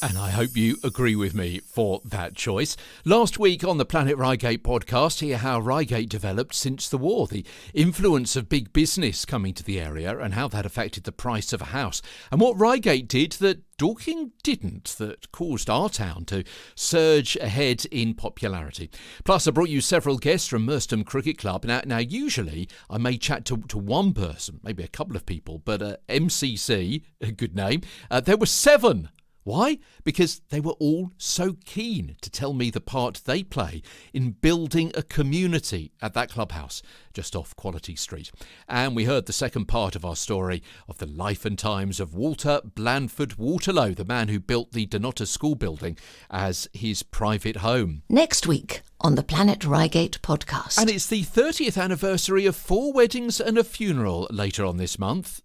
S2: And I hope you agree with me for that choice. Last week on the Planet Reigate podcast, hear how Reigate developed since the war, the influence of big business coming to the area and how that affected the price of a house, and what Reigate did that Dorking didn't, that caused our town to surge ahead in popularity. Plus, I brought you several guests from Merstham Cricket Club. Now usually I may chat to one person, maybe a couple of people, but MCC, a good name, there were 7. Why? Because they were all so keen to tell me the part they play in building a community at that clubhouse just off Quality Street. And we heard the second part of our story of the life and times of Walter Blandford Waterlow, the man who built the Donotta School building as his private home.
S1: Next week on the Planet Reigate podcast.
S2: And it's the 30th anniversary of 4 weddings and a funeral later on this month.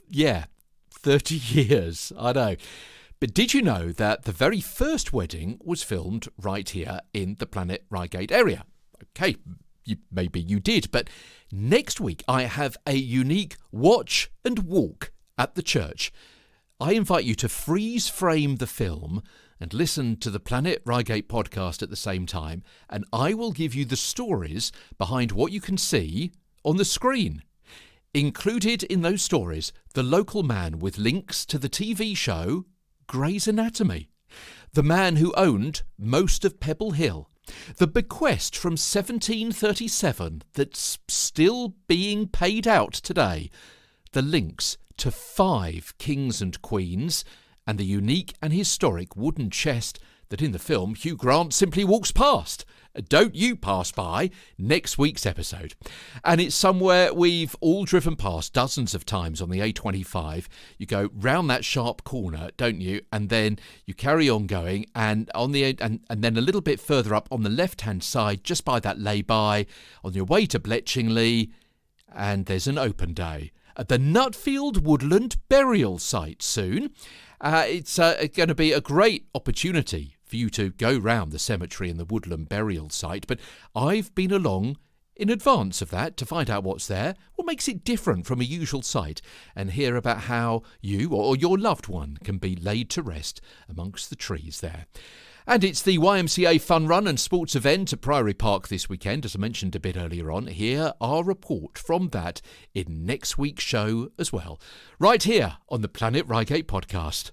S2: Yeah, 30 years, I know. But did you know that the very first wedding was filmed right here in the Planet Reigate area? Okay, maybe you did, but next week I have a unique watch and walk at the church. I invite you to freeze frame the film and listen to the Planet Reigate podcast at the same time, and I will give you the stories behind what you can see on the screen. Included in those stories, the local man with links to the TV show Grey's Anatomy, the man who owned most of Pebble Hill, the bequest from 1737 that's still being paid out today, the links to 5 kings and queens, and the unique and historic wooden chest that in the film Hugh Grant simply walks past. Don't you pass by next week's episode. And it's somewhere we've all driven past dozens of times on the A25. You go round that sharp corner, don't you? And then you carry on going, and and then a little bit further up on the left-hand side, just by that lay-by, on your way to Bletchingley, and there's an open day at the Nutfield Woodland Burial Site soon. It's going to be a great opportunity for you to go round the cemetery and the woodland burial site, but I've been along in advance of that to find out what's there, what makes it different from a usual site, and hear about how you or your loved one can be laid to rest amongst the trees there. And it's the YMCA Fun Run and Sports event at Priory Park this weekend, as I mentioned a bit earlier on. Here, our report from that in next week's show as well, right here on the Planet Reigate podcast.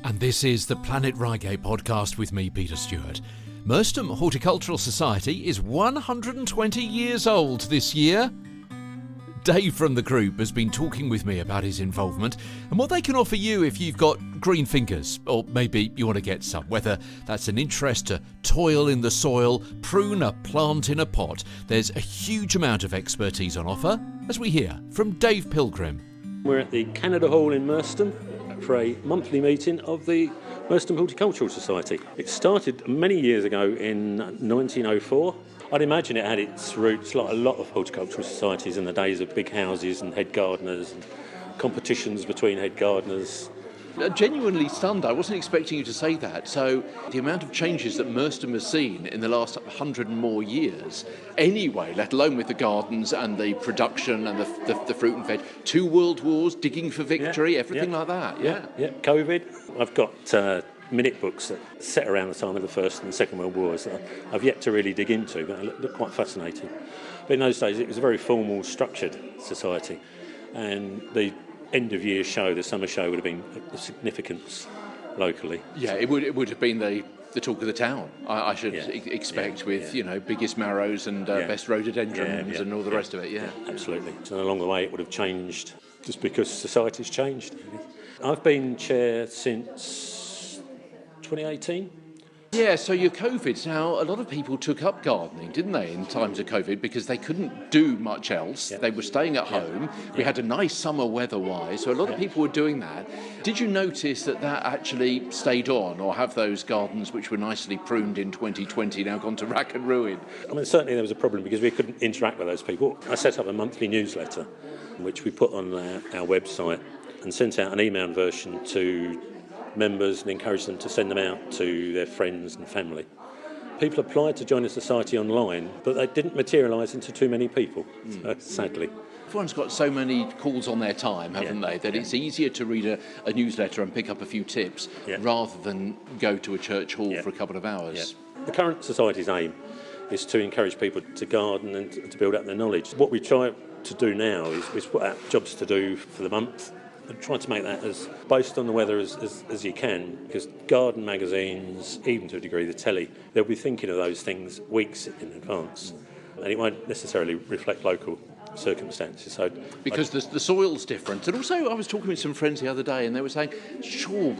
S2: And this is the Planet Reigate podcast with me, Peter Stewart. Merstham Horticultural Society is 120 years old this year. Dave from the group has been talking with me about his involvement and what they can offer you if you've got green fingers, or maybe you want to get some, whether that's an interest to toil in the soil, prune a plant in a pot. There's a huge amount of expertise on offer, as we hear from Dave Pilgrim.
S15: We're at the Canada Hall in Merstham for a monthly meeting of the Merstham Horticultural Society. It started many years ago in 1904. I'd imagine it had its roots, like a lot of horticultural societies, in the days of big houses and head gardeners and competitions between head gardeners.
S4: Genuinely stunned. I wasn't expecting you to say that. So the amount of changes that Merstham has seen in the last 100 and more years, anyway, let alone with the gardens and the production and the fruit and veg, 2 world wars, digging for victory, everything like that. Yeah.
S15: COVID. I've got minute books that set around the time of the First and the Second World Wars that I've yet to really dig into, but they look quite fascinating. But in those days, it was a very formal, structured society, and the end of year show, the summer show, would have been of significance locally.
S4: Yeah, it would have been the talk of the town, I should expect, with biggest marrows and best rhododendrons and all the rest of it. Yeah,
S15: absolutely. And along the way, it would have changed just because society's changed. I've been chair since 2018.
S4: Yeah, so your COVID, now a lot of people took up gardening, didn't they, in times of COVID, because they couldn't do much else. They were staying at home. We had a nice summer weather-wise, so a lot of people were doing that. Did you notice that actually stayed on, or have those gardens which were nicely pruned in 2020 now gone to rack and ruin?
S15: I mean, certainly there was a problem because we couldn't interact with those people. I set up a monthly newsletter, which we put on our website and sent out an email version to members and encouraged them to send them out to their friends and family. People applied to join the society online, but they didn't materialise into too many people, sadly.
S4: Everyone's got so many calls on their time, haven't they, that it's easier to read a newsletter and pick up a few tips rather than go to a church hall for a couple of hours.
S15: The current society's aim is to encourage people to garden and to build up their knowledge. What we try to do now is put out jobs to do for the month, and try to make that as based on the weather as you can, because garden magazines, even to a degree the telly, they'll be thinking of those things weeks in advance, and it won't necessarily reflect local circumstances. So
S4: because the soil's different. And also I was talking with some friends the other day and they were saying, sure,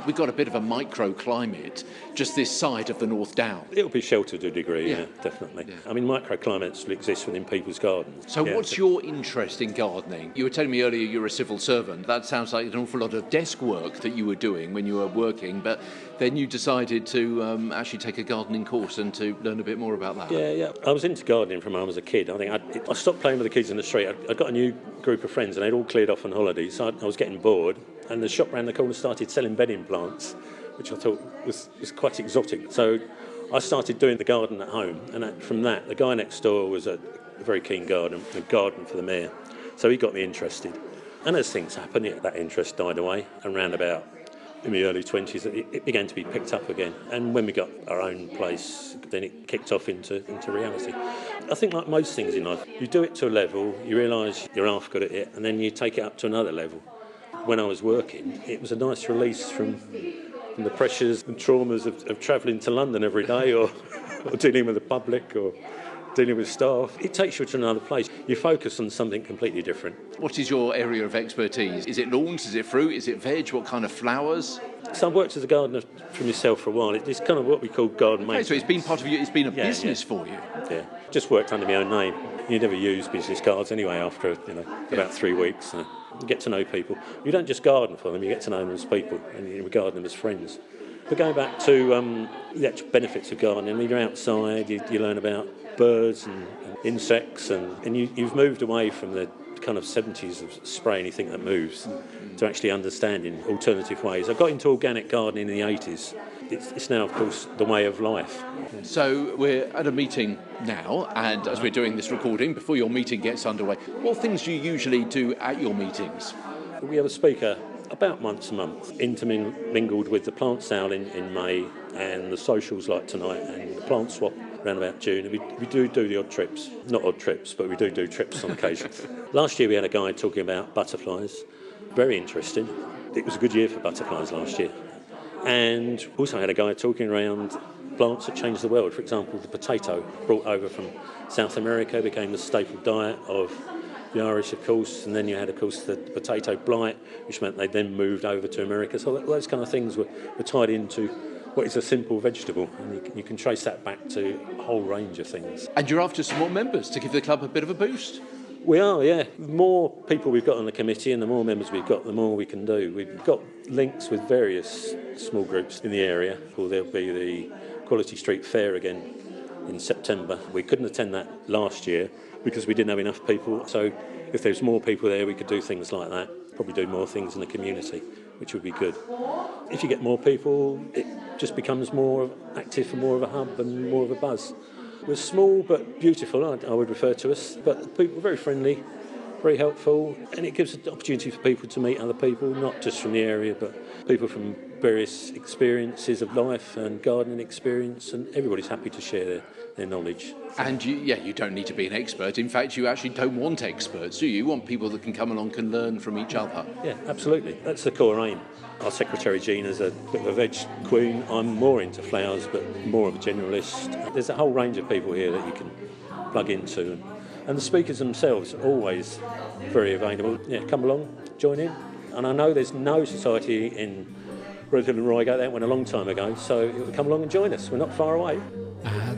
S4: we've got a bit of a microclimate just this side of the North Down.
S15: It'll be sheltered to a degree, definitely. I mean, microclimates will exist within people's gardens.
S4: So what's your interest in gardening? You were telling me earlier you're a civil servant. That sounds like an awful lot of desk work that you were doing when you were working, but then you decided to actually take a gardening course and to learn a bit more about that.
S15: Yeah. I was into gardening from when I was a kid. I think I stopped playing with the kids in the street. I got a new group of friends and they'd all cleared off on holiday, so I was getting bored, and the shop round the corner started selling bedding plants, which I thought was quite exotic. So I started doing the garden at home, and from that, the guy next door was a very keen garden for the mayor, so he got me interested. And as things happened, that interest died away, and round about in my early 20s, it began to be picked up again. And when we got our own place, then it kicked off into reality. I think like most things in life, you do it to a level, you realise you're half good at it, and then you take it up to another level. When I was working, it was a nice release from the pressures and traumas of travelling to London every day or dealing with the public or dealing with staff. It takes you to another place. You focus on something completely different.
S4: What is your area of expertise? Is it lawns? Is it fruit? Is it veg? What kind of flowers?
S15: So I've worked as a gardener for myself for a while. It's kind of what we call garden maintenance.
S4: So it's been part of you. It's been a business for you.
S15: Yeah, just worked under my own name. You never use business cards anyway. After about 3 weeks, you get to know people. You don't just garden for them; you get to know them as people, and you regard them as friends. But going back to the actual benefits of gardening, when you're outside, you learn about birds and insects, and you've moved away from the kind of 70s of spray anything that moves to actually understanding alternative ways. I got into organic gardening in the 80s. It's now, of course, the way of life.
S4: So we're at a meeting now, and as we're doing this recording, before your meeting gets underway, what things do you usually do at your meetings?
S15: We have a speaker about once a month, intermingled with the plant sale in May and the socials like tonight and the plant swap around about June. We do the odd trips. Not odd trips, but we do trips on occasion. Last year we had a guy talking about butterflies. Very interesting. It was a good year for butterflies last year. And also had a guy talking around plants that changed the world. For example, the potato, brought over from South America, became the staple diet of the Irish, of course, and then you had, of course, the potato blight, which meant they then moved over to America. So those kind of things were tied into what is a simple vegetable, and you can trace that back to a whole range of things.
S4: And you're after some more members to give the club a bit of a boost?
S15: We are, yeah. The more people we've got on the committee and the more members we've got, the more we can do. We've got links with various small groups in the area. There'll be the Quality Street Fair again in September. We couldn't attend that last year because we didn't have enough people, so if there's more people there we could do things like that. probably do more things in the community, which would be good. If you get more people, it just becomes more active and more of a hub and more of a buzz. We're small but beautiful, I would refer to us, but people are very friendly, very helpful, and it gives an opportunity for people to meet other people, not just from the area, but people from various experiences of life and gardening experience, and everybody's happy to share their knowledge.
S4: And you don't need to be an expert. In fact, you actually don't want experts, do you? You want people that can come along, can learn from each other.
S15: Yeah, absolutely. That's the core aim. Our secretary, Jean, is a bit of a veg queen. I'm more into flowers, but more of a generalist. There's a whole range of people here that you can plug into. And the speakers themselves are always very available. Yeah, come along, join in. And I know there's no society in Redhill and Reigate. That went a long time ago, so come along and join us. We're not far away.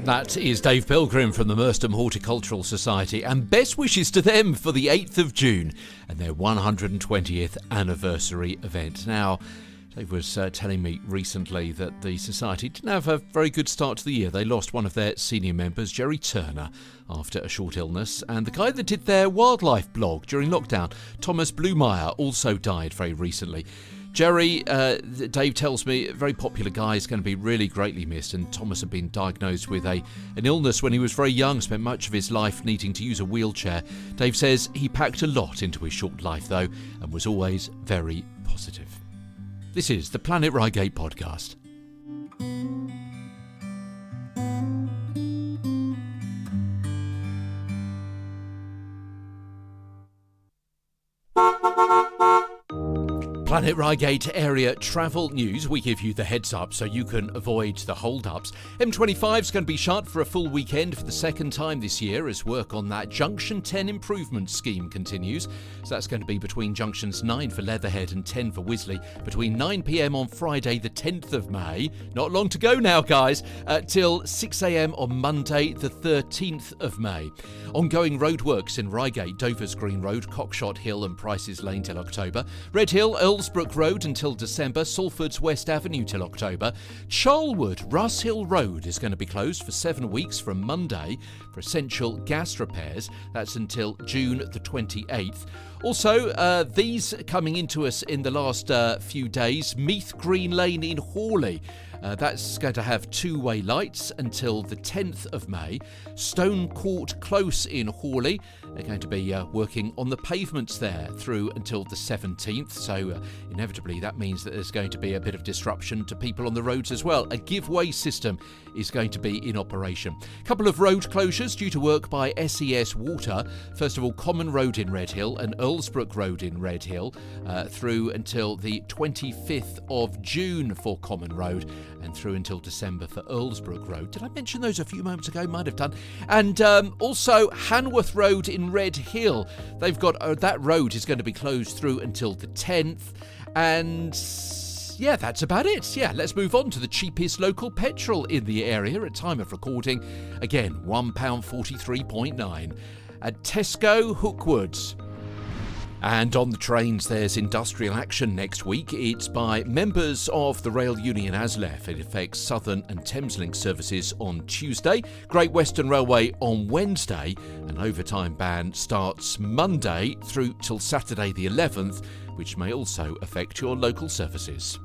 S2: That is Dave Pilgrim from the Merstham Horticultural Society, and best wishes to them for the 8th of June and their 120th anniversary event. Now, Dave was telling me recently that the Society didn't have a very good start to the year. They lost one of their senior members, Jerry Turner, after a short illness, and the guy that did their wildlife blog during lockdown, Thomas Blumeyer, also died very recently. Jerry, Dave tells me, a very popular guy, is going to be really greatly missed, and Thomas had been diagnosed with an illness when he was very young, spent much of his life needing to use a wheelchair. Dave says he packed a lot into his short life, though, and was always very positive. This is the Planet Reigate podcast. Planet Reigate area travel news. We give you the heads up so you can avoid the hold-ups. M25 is going to be shut for a full weekend for the second time this year as work on that Junction 10 improvement scheme continues. So that's going to be between junctions 9 for Leatherhead and 10 for Wisley between 9 p.m. on Friday the 10th of May. Not long to go now, guys, till 6 a.m. on Monday the 13th of May. Ongoing roadworks in Reigate, Dover's Green Road, Cockshot Hill and Prices Lane till October. Redhill, Earlsbrook Road until December, Salford's West Avenue till October. Charlwood, Russ Hill Road is going to be closed for 7 weeks from Monday for essential gas repairs. That's until June the 28th. Also, these coming into us in the last few days, Meath Green Lane in Hawley. That's going to have two-way lights until the 10th of May. Stone Court Close in Hawley. They're going to be working on the pavements there through until the 17th. So inevitably that means that there's going to be a bit of disruption to people on the roads as well. A give-way system is going to be in operation. A couple of road closures due to work by SES Water. First of all, Common Road in Redhill and Earlsbrook Road in Redhill through until the 25th of June for Common Road and through until December for Earlsbrook Road. Did I mention those a few moments ago? Might have done. And also Hanworth Road in Redhill. They've got that road is going to be closed through until the 10th. And yeah, that's about it. Yeah, let's move on to the cheapest local petrol in the area at time of recording. Again, £1.43.9 at Tesco Hookwoods. And on the trains, there's industrial action next week. It's by members of the Rail Union ASLEF. It affects Southern and Thameslink services on Tuesday, Great Western Railway on Wednesday. An overtime ban starts Monday through till Saturday the 11th, which may also affect your local services.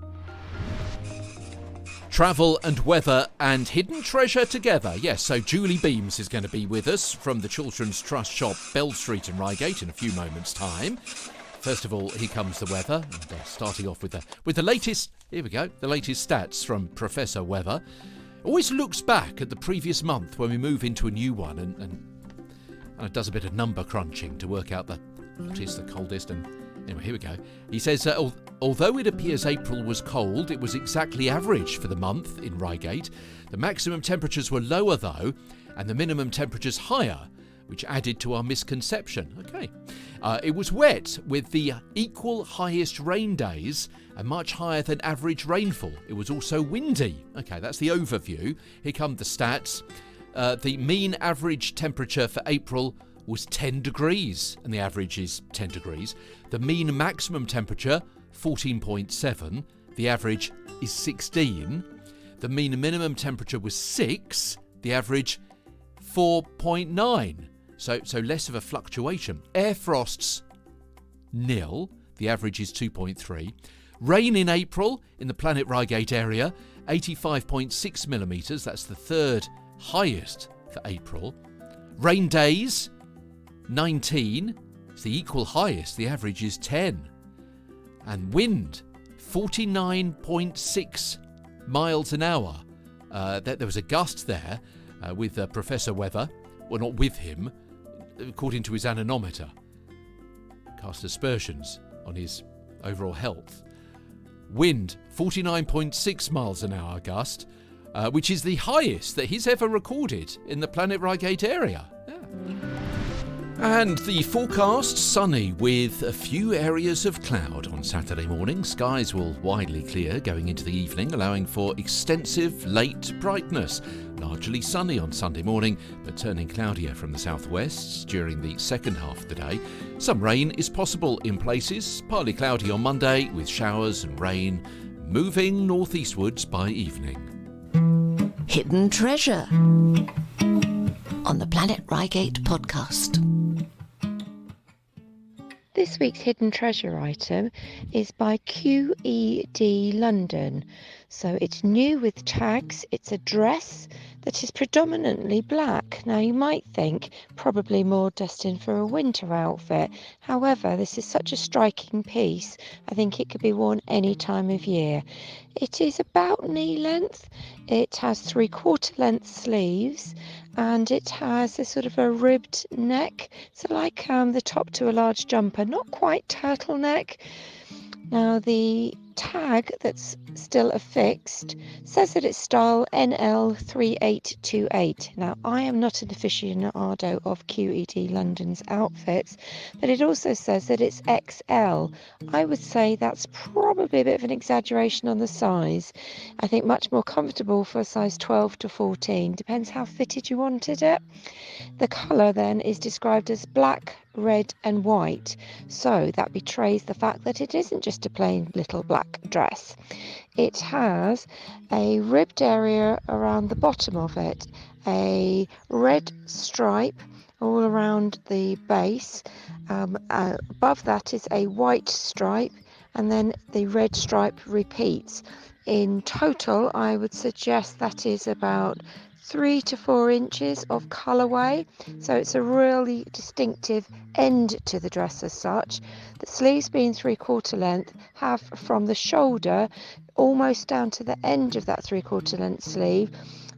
S2: Travel and weather and hidden treasure together. Yes, so Julie Beams is going to be with us from the Children's Trust shop, Bell Street in Reigate, in a few moments' time. First of all, here comes the weather, and starting off with the latest. Here we go, the latest stats from Professor Weather. Always looks back at the previous month when we move into a new one, and it does a bit of number crunching to work out what is the coldest. And anyway, here we go. He says, although it appears April was cold, it was exactly average for the month in Reigate. The maximum temperatures were lower, though, and the minimum temperatures higher, which added to our misconception. Okay. It was wet, with the equal highest rain days and much higher than average rainfall. It was also windy. Okay, that's the overview. Here come the stats. The mean average temperature for April was 10 degrees, and the average is 10 degrees. The mean maximum temperature, 14.7. The average is 16. The mean minimum temperature was 6. The average, 4.9. So less of a fluctuation. Air frosts, nil. The average is 2.3. Rain in April in the Planet Reigate area, 85.6 millimetres. That's the third highest for April. Rain days, 19. It's the equal highest. The average is 10. And wind, 49.6 miles an hour. There was a gust there with Professor Weather. Well, not with him, according to his anemometer. Cast aspersions on his overall health. Wind, 49.6 miles an hour gust, which is the highest that he's ever recorded in the Planet Reigate area. Yeah. And the forecast, sunny with a few areas of cloud on Saturday morning. Skies will widely clear going into the evening, allowing for extensive late brightness. Largely sunny on Sunday morning, but turning cloudier from the southwest during the second half of the day. Some rain is possible in places, partly cloudy on Monday with showers and rain, moving northeastwards by evening.
S1: Hidden Treasure on the Planet Reigate podcast.
S16: This week's Hidden Treasure item is by QED London. So it's new with tags. It's a dress that is predominantly black. Now you might think probably more destined for a winter outfit. However, this is such a striking piece. I think it could be worn any time of year. It is about knee length. It has 3/4 length sleeves and it has a sort of a ribbed neck. So like the top to a large jumper, not quite turtleneck. Now the tag that's still affixed says that it's style NL3828. Now I am not an aficionado of QED London's outfits, but it also says that it's XL. I would say that's probably a bit of an exaggeration on the size. I think much more comfortable for a size 12 to 14. Depends how fitted you wanted it. The colour then is described as black, red and white, so that betrays the fact that it isn't just a plain little black dress. It has a ribbed area around the bottom of it, a red stripe all around the base, above that is a white stripe, and then the red stripe repeats. In total, I would suggest that is about 3 to 4 inches of colourway, so it's a really distinctive end to the dress as such. The sleeves being 3/4 length have from the shoulder almost down to the end of that 3/4 length sleeve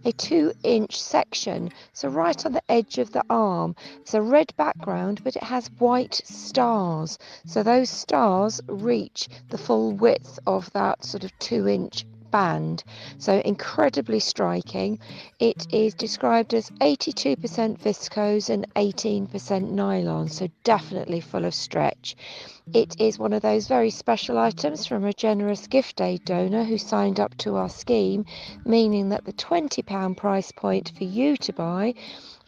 S16: a 2-inch section, so right on the edge of the arm. It's a red background, but it has white stars, so those stars reach the full width of that sort of 2-inch band, so incredibly striking. It is described as 82% viscose and 18% nylon, so definitely full of stretch. It is one of those very special items from a generous gift aid donor who signed up to our scheme, meaning that the £20 price point for you to buy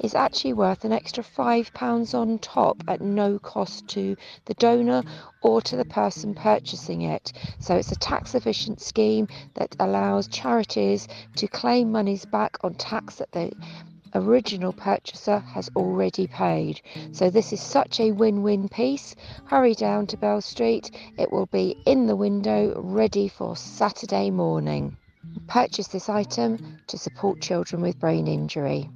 S16: is actually worth an extra £5 on top at no cost to the donor or to the person purchasing it. So it's a tax efficient scheme that allows charities to claim monies back on tax that the original purchaser has already paid. So this is such a win-win piece. Hurry down to Bell Street. It will be in the window ready for Saturday morning. Purchase this item to support children with brain injury.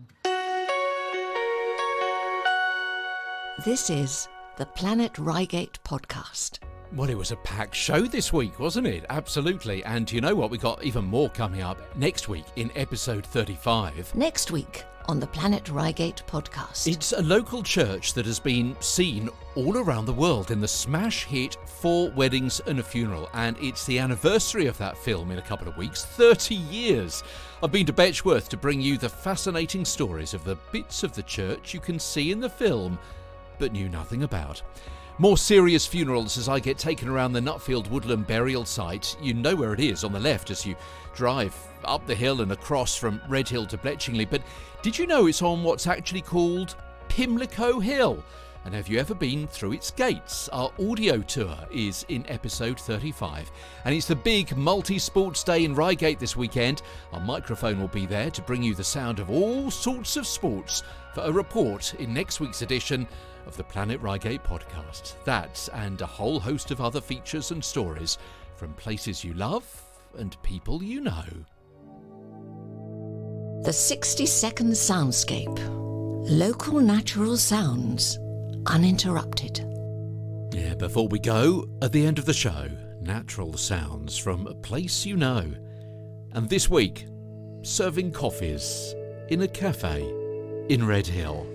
S1: This is the Planet Reigate podcast.
S2: Well, it was a packed show this week, wasn't it? Absolutely. And you know what? We got even more coming up next week in episode 35.
S1: Next week on the Planet Reigate podcast.
S2: It's a local church that has been seen all around the world in the smash hit 4 Weddings and a Funeral. And it's the anniversary of that film in a couple of weeks, 30 years. I've been to Betchworth to bring you the fascinating stories of the bits of the church you can see in the film but knew nothing about. More serious funerals as I get taken around the Nutfield Woodland burial site. You know where it is on the left as you drive up the hill and across from Redhill to Bletchingley. But did you know it's on what's actually called Pimlico Hill? And have you ever been through its gates? Our audio tour is in episode 35. And it's the big multi-sports day in Reigate this weekend. Our microphone will be there to bring you the sound of all sorts of sports for a report in next week's edition of the Planet Reigate podcast. That and a whole host of other features and stories from places you love and people you know.
S1: The 60-second soundscape. Local natural sounds. Uninterrupted.
S2: Yeah, before we go, at the end of the show, natural sounds from a place you know. And this week, serving coffees in a café in Redhill.